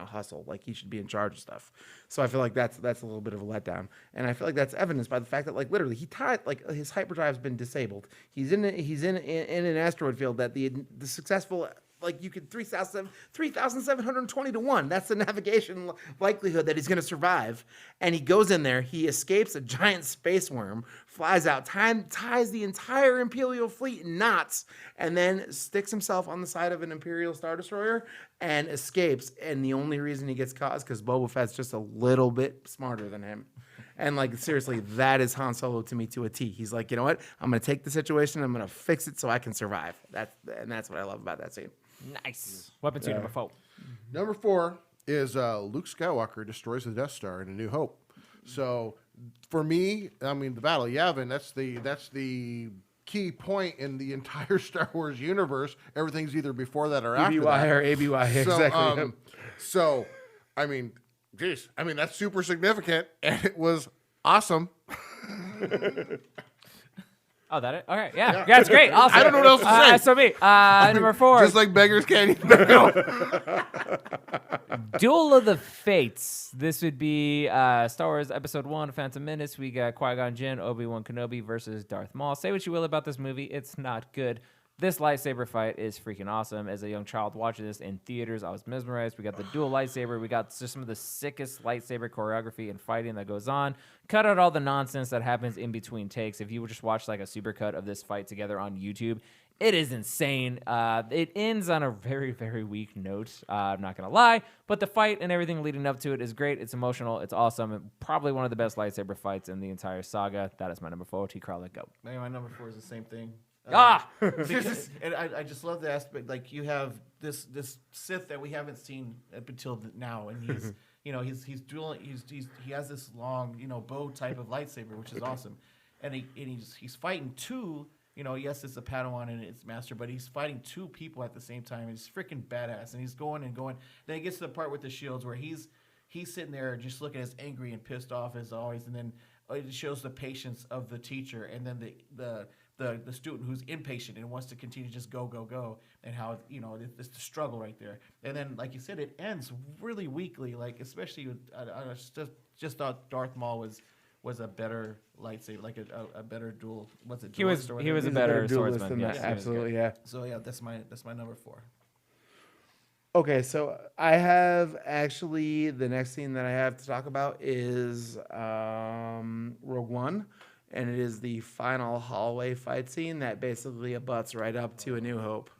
hustle. Like he should be in charge of stuff. So I feel like that's a little bit of a letdown, and I feel like that's evidenced by the fact that like literally his hyperdrive's been disabled. He's in an asteroid field that the successful. Like you could 3,720 to 1. That's the navigation likelihood that he's going to survive. And he goes in there. He escapes a giant space worm, flies out, ties the entire Imperial fleet in knots, and then sticks himself on the side of an Imperial Star Destroyer and escapes. And the only reason he gets caught is because Boba Fett's just a little bit smarter than him. And like seriously, that is Han Solo to me to a T. He's like, you know what? I'm going to take the situation. I'm going to fix it so I can survive. That's what I love about that scene. Nice. Weapon 2, number 4. Number 4 is Luke Skywalker destroys the Death Star in A New Hope. So for me, I mean, the Battle of Yavin, that's the key point in the entire Star Wars universe. Everything's either before that or after BBY that. or ABY, exactly. So, I mean, geez, I mean, that's super significant, and it was awesome. Oh, that it? All right, yeah, it's great, awesome. I don't know what else to say. So me, number 4, Just like Beggars Canyon. Duel of the Fates. This would be Star Wars Episode 1, Phantom Menace. We got Qui-Gon Jinn, Obi-Wan Kenobi versus Darth Maul. Say what you will about this movie, it's not good. This lightsaber fight is freaking awesome. As a young child watching this in theaters, I was mesmerized. We got the dual lightsaber. We got just some of the sickest lightsaber choreography and fighting that goes on. Cut out all the nonsense that happens in between takes. If you would just watch like a supercut of this fight together on YouTube, it is insane. It ends on a very, very weak note. I'm not going to lie. But the fight and everything leading up to it is great. It's emotional. It's awesome. And probably one of the best lightsaber fights in the entire saga. That is my number 4. T. Crowley, go. Man, my number 4 is the same thing. Because, and I just love the aspect. Like you have this Sith that we haven't seen up until now, and he's he's dueling. He has this long bow type of lightsaber, which is awesome, and he's fighting two. Yes, it's a Padawan and it's Master, but he's fighting two people at the same time. He's freaking badass, and he's going and going. Then it gets to the part with the shields where he's sitting there just looking as angry and pissed off as always, and then it shows the patience of the teacher, and then the student who's impatient and wants to continue to just go, and how it's the struggle right there. And then, like you said, it ends really weakly. Like especially with, I just thought Darth Maul was a better lightsaber, like a better duel. Was it? he was a better swordsman. than that. Yes, Absolutely, yeah. So yeah, that's my number 4. Okay, so I have actually the next scene that I have to talk about is Rogue One, and it is the final hallway fight scene that basically abuts right up to A New Hope.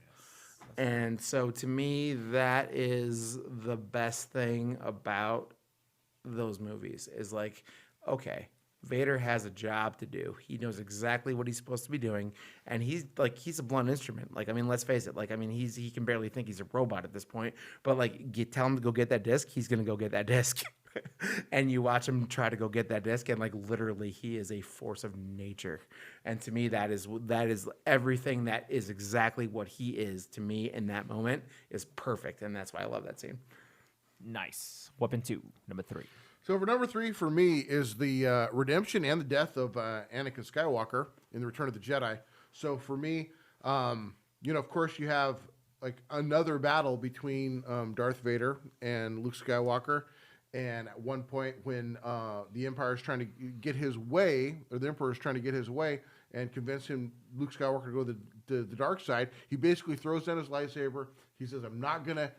And so to me, that is the best thing about those movies is like, okay, Vader has a job to do. He knows exactly what he's supposed to be doing, and he's a blunt instrument. Like, I mean, let's face it. Like, I mean, he can barely think he's a robot at this point. But like, tell him to go get that disc, he's gonna go get that disc. And you watch him try to go get that disc, and like literally, he is a force of nature. And to me, that is everything that is exactly what he is to me in that moment is perfect, and that's why I love that scene. Nice. Weapon 2, number 3. So for number 3 for me is the redemption and the death of Anakin Skywalker in the Return of the Jedi. So for me, of course you have like another battle between Darth Vader and Luke Skywalker. And at one point when the Empire is trying to get his way, or the Emperor is trying to get his way and convince Luke Skywalker to go to the dark side, he basically throws down his lightsaber. He says, I'm not gonna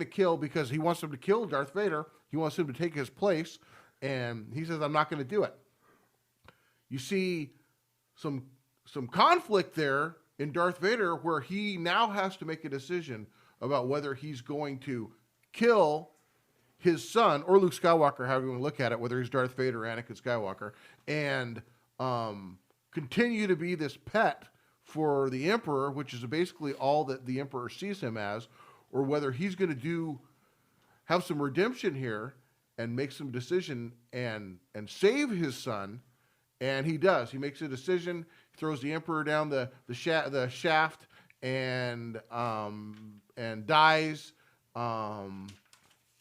kill, because he wants him to kill Darth Vader. He wants him to take his place. And he says, I'm not gonna do it. You see some conflict there in Darth Vader, where he now has to make a decision about whether he's going to kill his son, or Luke Skywalker, however you want to look at it, whether he's Darth Vader or Anakin Skywalker, and continue to be this pet for the Emperor, which is basically all that the Emperor sees him as, or whether he's going to have some redemption here and make some decision and save his son. And he does. He makes a decision, throws the Emperor down the shaft, and dies.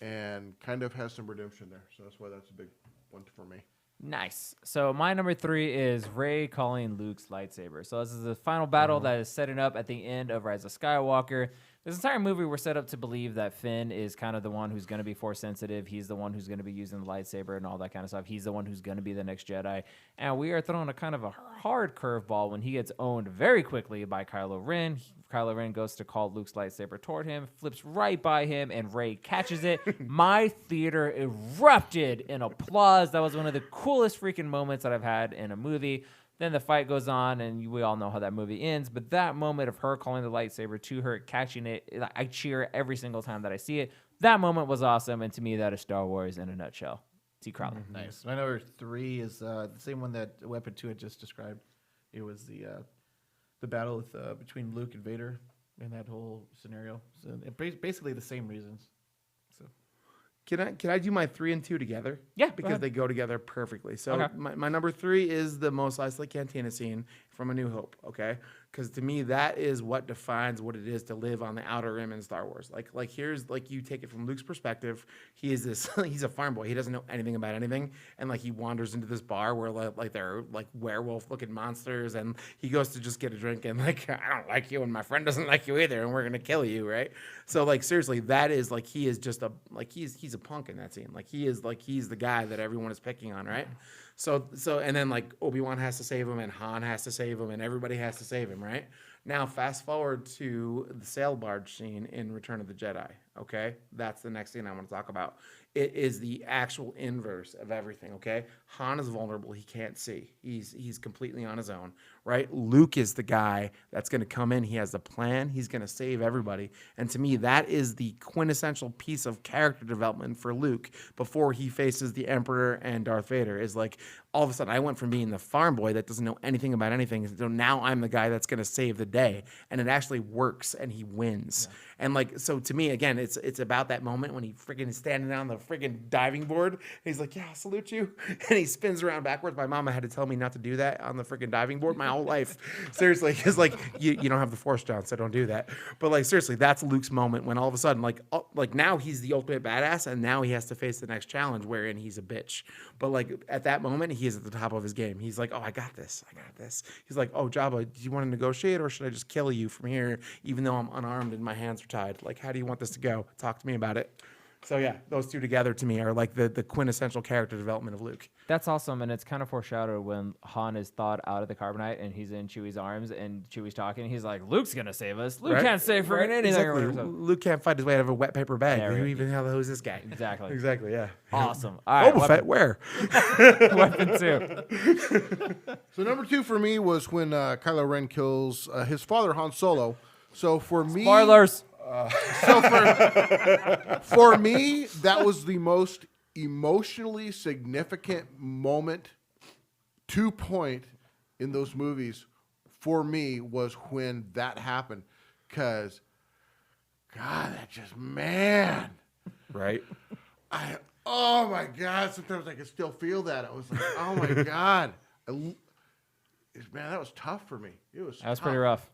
And kind of has some redemption there. So that's why that's a big one for me. Nice. So my number 3 is Rey calling Luke's lightsaber. So this is the final battle that is setting up at the end of Rise of Skywalker. This entire movie, we're set up to believe that Finn is kind of the one who's going to be force sensitive. He's the one who's going to be using the lightsaber and all that kind of stuff. He's the one who's going to be the next Jedi. And we are thrown a kind of a hard curveball when he gets owned very quickly by Kylo Ren. Kylo Ren goes to call Luke's lightsaber toward him, flips right by him, and Rey catches it. My theater erupted in applause. That was one of the coolest freaking moments that I've had in a movie. Then the fight goes on, and we all know how that movie ends. But that moment of her calling the lightsaber to her, catching it, I cheer every single time that I see it. That moment was awesome, and to me, that is Star Wars in a nutshell. T. Crowley. Nice. My number 3 is the same one that Weapon 2 had just described. It was the battle with between Luke and Vader in that whole scenario. So basically the same reasons. So Can I do my 3 and 2 together? Yeah, go because ahead. they go together perfectly. So Okay. my number 3 is the Mos Eisley Cantina scene from A New Hope. Okay, because to me that is what defines what it is to live on the outer rim in Star Wars. Like here's like you take it from Luke's perspective. He is this he's a farm boy. He doesn't know anything about anything, and like he wanders into this bar where like there are like werewolf looking monsters, and he goes to just get a drink, and like I don't like you, and my friend doesn't like you either, and we're gonna kill you, right? So like seriously, that is like he is just he's a punk in that scene. Like he's the guy that everyone is picking on, right? So and then like Obi-Wan has to save him, and Han has to save him, and everybody has to save him, right? Now fast forward to the sail barge scene in Return of the Jedi. Okay, that's the next thing I want to talk about. It is the actual inverse of everything. Okay, Han is vulnerable; he can't see. He's completely on his own, right? Luke is the guy that's going to come in. He has the plan. He's going to save everybody. And to me, that is the quintessential piece of character development for Luke before he faces the Emperor and Darth Vader. Is like all of a sudden I went from being the farm boy that doesn't know anything about anything, so now I'm the guy that's going to save the day, and it actually works, and he wins. Yeah. And like so, to me, again, it's about that moment when he freaking is standing on the freaking diving board. And he's like, "Yeah, I'll salute you," and he spins around backwards. My mama had to tell me not to do that on the freaking diving board my whole life. Seriously, because like you don't have the Force, John, so don't do that. But like seriously, that's Luke's moment when all of a sudden like now he's the ultimate badass, and now he has to face the next challenge wherein he's a bitch. But like at that moment, he is at the top of his game. He's like, "Oh, I got this. He's like, "Oh, Jabba, do you want to negotiate, or should I just kill you from here, even though I'm unarmed and my hands are tied? Like, how do you want this to go? Talk to me about it." So yeah, those two together to me are like the quintessential character development of Luke. That's awesome, and it's kind of foreshadowed when Han is thawed out of the carbonite and he's in Chewie's arms, and Chewie's talking. He's like, "Luke's gonna save us. Luke can't save freaking anything." Exactly. Or whatever. Luke can't fight his way out of a wet paper bag. Yeah, Who right. even hell is this guy? Exactly. Exactly. Yeah. Awesome. All right. Boba Fett, where? Weapon 2. So number 2 for me was when Kylo Ren kills his father Han Solo. So for me, Spoilers. So for me, that was the most emotionally significant moment, 2 point in those movies for me was when that happened. Because, God, that just, man. Right. Oh, my God. Sometimes I can still feel that. I was like, oh, my God. Man, that was tough for me. It was That was tough. pretty rough.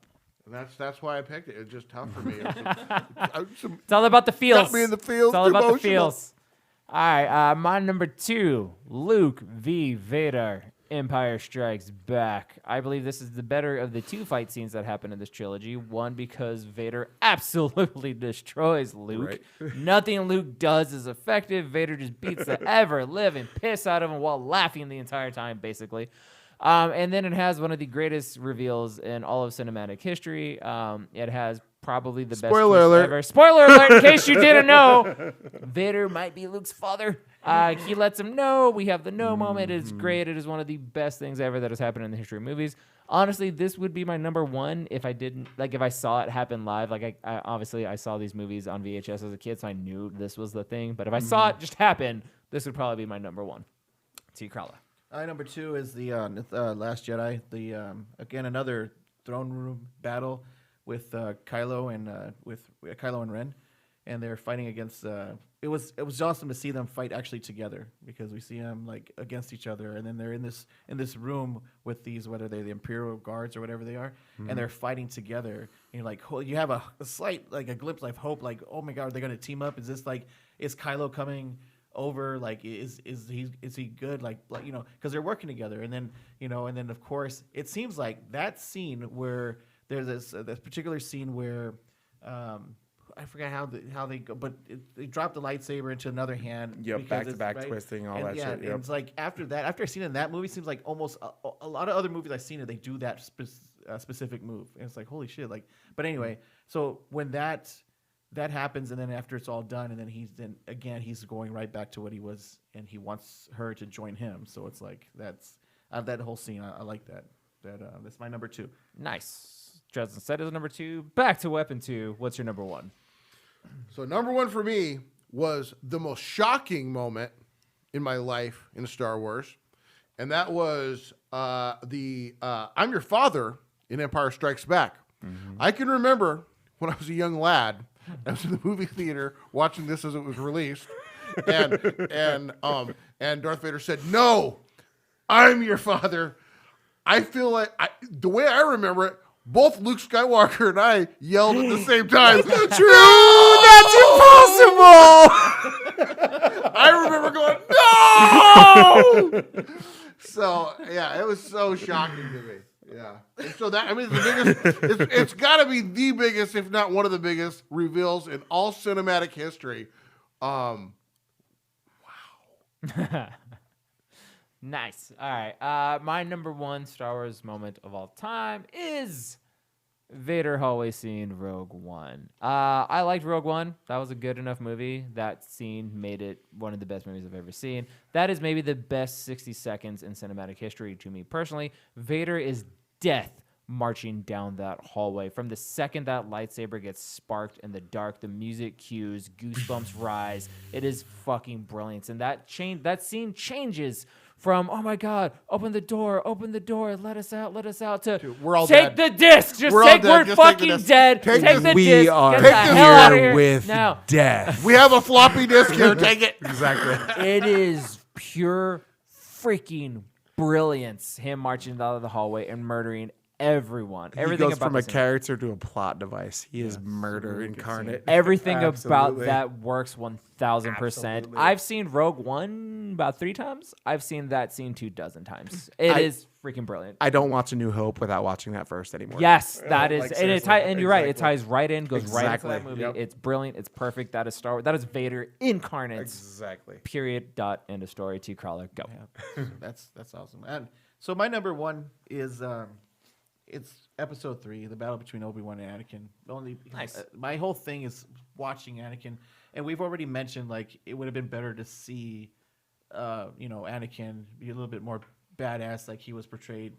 And that's why I picked it. It was just tough for me. It's all about the feels. Got me in the feels. It's all about the emotional. feels. All right, my number 2, Luke v. Vader, Empire Strikes Back. I believe this is the better of the 2 fight scenes that happen in this trilogy. One, because Vader absolutely destroys Luke. Right. Nothing Luke does is effective. Vader just beats the ever-living piss out of him while laughing the entire time, basically. And then it has one of the greatest reveals in all of cinematic history. It has probably the best Spoiler twist alert. ever. Spoiler alert, in case you didn't know. Vader might be Luke's father. He lets him know. We have the no moment. It's great. It is one of the best things ever that has happened in the history of movies. Honestly, this would be my number 1 if I didn't, like, if I saw it happen live. Like, I obviously, I saw these movies on VHS as a kid, so I knew this was the thing. But if I saw it just happen, this would probably be my number 1. T. Crowler. Number 2 is the Last Jedi. The again another throne room battle with Kylo and Ren, and they're fighting against. It was awesome to see them fight actually together, because we see them like against each other, and then they're in this room with these, whether they're the Imperial guards or whatever they are, and they're fighting together. And you're like, you have a slight, like, a glimpse of hope, like, oh my God, are they going to team up? Is Kylo coming over? Like, is he good? Like you know, because they're working together, and then of course it seems like that scene where there's this particular scene where I forgot how they go, but they drop the lightsaber into another hand. Yep, back to back twisting, all that shit. And Yep. it's like after a scene in that movie, seems like almost a lot of other movies I've seen it, they do that specific move, and it's like, holy shit. Like, but anyway, so when that happens, and then after it's all done, and then he's going right back to what he was, and he wants her to join him. So it's like that whole scene. I like that. That's my number 2. Nice. Dresden said is number 2. Back to Weapon 2. What's your number 1? So number 1 for me was the most shocking moment in my life in Star Wars, and that was I'm your father in Empire Strikes Back. Mm-hmm. I can remember when I was a young lad, I was in the movie theater watching this as it was released, and Darth Vader said, "No, I'm your father." I feel like the way I remember it, both Luke Skywalker and I yelled at the same time. That's impossible. I remember going, "No!" So yeah, it was so shocking to me. Yeah. And so that, I mean, the biggest, it's got to be the biggest, if not one of the biggest reveals in all cinematic history. Nice. All right. My number one Star Wars moment of all time is Vader hallway scene, Rogue One. I liked Rogue One. That was a good enough movie. That scene made it one of the best movies I've ever seen. That is maybe the best 60 seconds in cinematic history to me personally. Vader is death marching down that hallway. From the second that lightsaber gets sparked in the dark, the music cues, goosebumps rise. It is fucking brilliant. And that scene changes from, oh my God, open the door, let us out, to Dude, we're all take dead. the disc. Just We're all take, dead. we're Just take the fucking disc. dead. Take Take the- the We disc. are Get the hell out of here. with now. death. We have a floppy disk here. Take it. Exactly. It is pure freaking brilliance. Him marching out of the hallway and murdering everyone. He Everything goes about from the a scene. character to a plot device. He is murder incarnate. Everything about Absolutely. that works 1,000%. Absolutely. I've seen Rogue One about 3 times. I've seen that scene 24 times. It is freaking brilliant. I don't watch A New Hope without watching that first anymore. Yes, that is, like, and seriously. and you're right. It Exactly. ties right in, goes right into Exactly. that movie. Yep. It's brilliant. It's perfect. That is Star Wars. That is Vader incarnate. Exactly. Period. Dot. End of story. T. Crawler. Go. That's awesome. And so my number one is it's episode 3, the battle between Obi-Wan and Anakin. Nice. My whole thing is watching Anakin, and we've already mentioned like it would have been better to see, Anakin be a little bit more badass, like he was portrayed,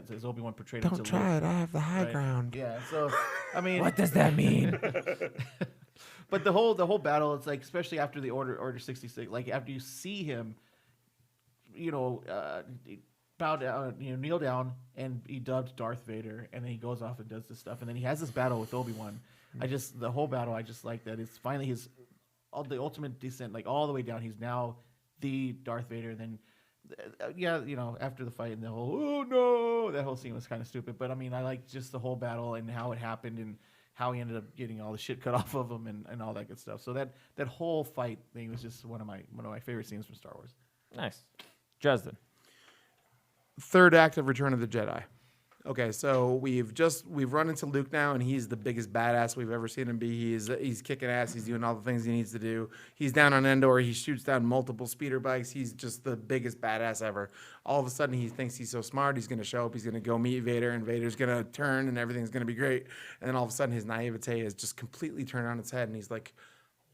as Obi-Wan portrayed him. Don't try it. I have the high Right. ground. Yeah. So, I mean, What does that mean? but the whole battle, it's like, especially after the Order 66, like after you see him, bow down, kneel down, and he dubbed Darth Vader, and then he goes off and does this stuff, and then he has this battle with Obi-Wan. The whole battle, I just like that. It's finally the ultimate descent, like all the way down. He's now the Darth Vader, and then, after the fight and the whole, oh no, that whole scene was kind of stupid, but I mean, I like just the whole battle and how it happened and how he ended up getting all the shit cut off of him and all that good stuff. So that whole fight thing was just one of my favorite scenes from Star Wars. Nice. Dresden. Third act of Return of the Jedi. Okay, so we've run into Luke now, and he's the biggest badass we've ever seen him be. He's kicking ass. He's doing all the things he needs to do. He's down on Endor. He shoots down multiple speeder bikes. He's just the biggest badass ever. All of a sudden, he thinks he's so smart. He's going to show up. He's going to go meet Vader, and Vader's going to turn, and everything's going to be great. And then all of a sudden, his naivete is just completely turned on its head, and he's like,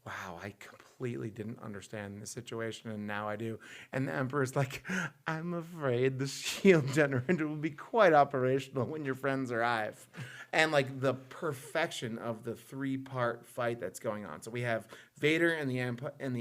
wow, I completely didn't understand the situation, and now I do. And the Emperor's like, I'm afraid the shield generator will be quite operational when your friends arrive. And like the perfection of the 3-part fight that's going on. So we have Vader and the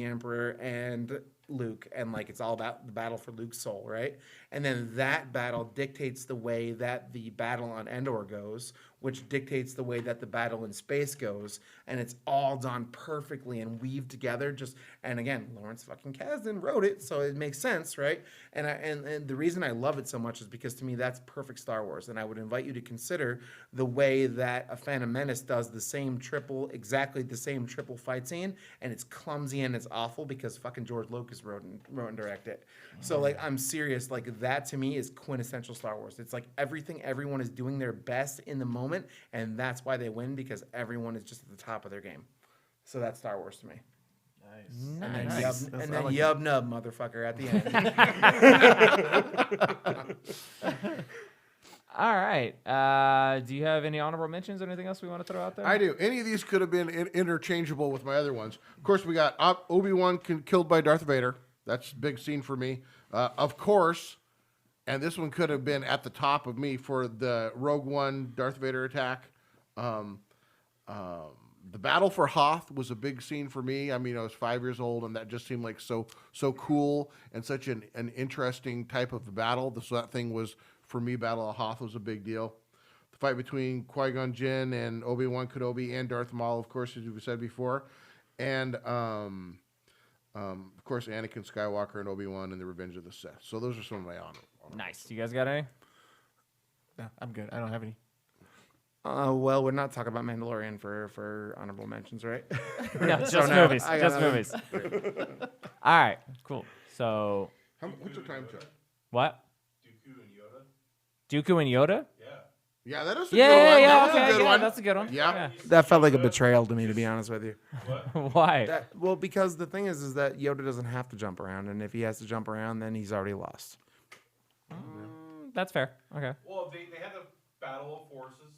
Emperor and Luke, and like it's all about the battle for Luke's soul, right? And then that battle dictates the way that the battle on Endor goes, which dictates the way that the battle in space goes, and it's all done perfectly and weaved together. And again, Lawrence fucking Kasdan wrote it, so it makes sense, right? And the reason I love it so much is because to me that's perfect Star Wars, and I would invite you to consider the way that A Phantom Menace does exactly the same triple fight scene, and it's clumsy and it's awful because fucking George Lucas wrote and directed it. So like I'm serious, like that to me is quintessential Star Wars. It's like everyone is doing their best in the moment, and that's why they win, because everyone is just at the top of their game. So that's Star Wars to me. Nice. And then yub nub, motherfucker, at the end. All right. Do you have any honorable mentions or anything else we want to throw out there? I do. Any of these could have been interchangeable with my other ones. Of course, we got Obi-Wan killed by Darth Vader. That's a big scene for me. Of course, and this one could have been at the top of me for the Rogue One Darth Vader attack. The battle for Hoth was a big scene for me. I mean, I was 5 years old, and that just seemed like so cool and such an interesting type of battle. So that thing was, for me, Battle of Hoth was a big deal. The fight between Qui-Gon Jinn and Obi-Wan Kenobi and Darth Maul, of course, as we said before. And Of course, Anakin Skywalker and Obi-Wan and the Revenge of the Sith. So those are some of my honor. Nice. You guys got any? No, I'm good. I don't have any. Well, we're not talking about Mandalorian for honorable mentions, right? No, just So no, movies. I Just got movies. All right, cool. So, What's your time check? what? Dooku and Yoda? Yeah, that is a Yeah, good one. yeah, That's okay, a good yeah, one. that's a good one. Yeah. That felt like a betrayal to me, to be honest with you. Why? Well, because the thing is that Yoda doesn't have to jump around, and if he has to jump around, then he's already lost. That's fair. Okay. Well, they had a battle of forces.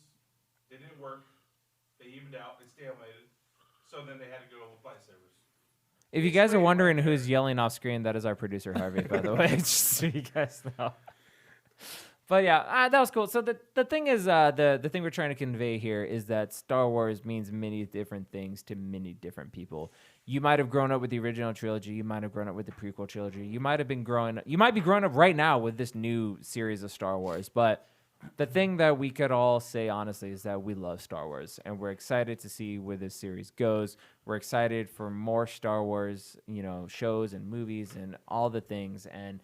They didn't work. They evened out. They stalemated. So then they had to go with lightsabers. If you guys are wondering who's yelling off screen, that is our producer Harvey, by the way, just so you guys know. But yeah, that was cool. So the thing is, the thing we're trying to convey here is that Star Wars means many different things to many different people. You might have grown up with the original trilogy. You might have grown up with the prequel trilogy. You might be growing up right now with this new series of Star Wars. But the thing that we could all say honestly is that we love Star Wars, and we're excited to see where this series goes. We're excited for more Star Wars, shows and movies and all the things. And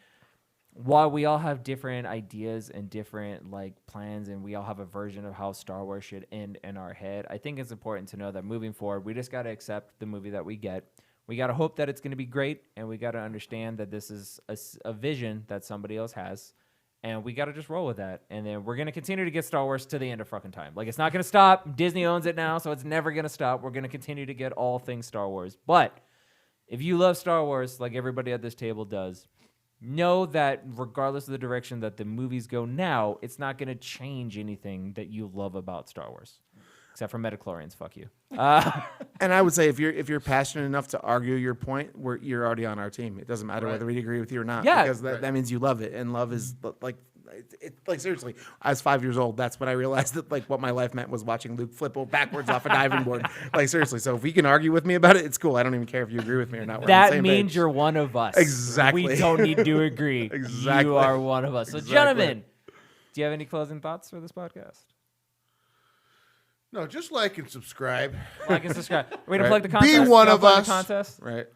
while we all have different ideas and different plans, and we all have a version of how Star Wars should end in our head, I think it's important to know that moving forward, we just got to accept the movie that we get. We got to hope that it's going to be great, and we got to understand that this is a vision that somebody else has, and we got to just roll with that. And then we're going to continue to get Star Wars to the end of fucking time. It's not going to stop. Disney owns it now, so it's never going to stop. We're going to continue to get all things Star Wars. But if you love Star Wars like everybody at this table does, know that regardless of the direction that the movies go now, it's not going to change anything that you love about Star Wars. Except for Metachlorians, fuck you. And I would say if you're passionate enough to argue your point, you're already on our team. It doesn't matter whether we agree with you or not. Yeah. Because that means you love it, and love is seriously. I was 5 years old. That's when I realized that what my life meant was watching Luke flip backwards off a diving board. Seriously. So if we can argue with me about it, it's cool. I don't even care if you agree with me or not. We're on the That same means page. you're one of us. Exactly. We don't need to agree. Exactly. You are one of us. So, Exactly. gentlemen, do you have any closing thoughts for this podcast? No, just like and subscribe. Like and subscribe. We're gonna Right. plug the contest. Be one Gonna of plug us. The contest. Right.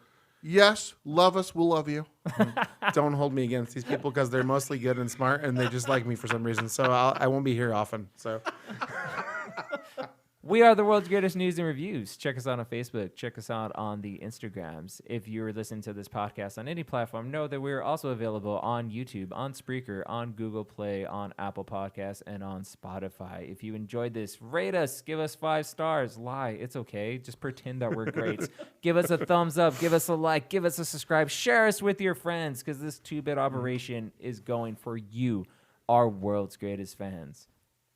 Yes, love us. We'll love you. Don't hold me against these people because they're mostly good and smart, and they just like me for some reason. So I won't be here often. So We are the world's greatest news and reviews. Check us out on Facebook. Check us out on the Instagrams. If you're listening to this podcast on any platform, know that we're also available on YouTube, on Spreaker, on Google Play, on Apple Podcasts, and on Spotify. If you enjoyed this, rate us. Give us 5 stars. Lie. It's okay. Just pretend that we're great. Give us a thumbs up. Give us a like. Give us a subscribe. Share us with your friends because this 2-bit operation is going for you, our world's greatest fans.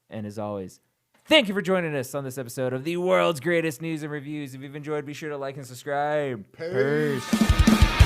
And as always, thank you for joining us on this episode of the world's greatest news and reviews. If you've enjoyed, be sure to like and subscribe. Peace.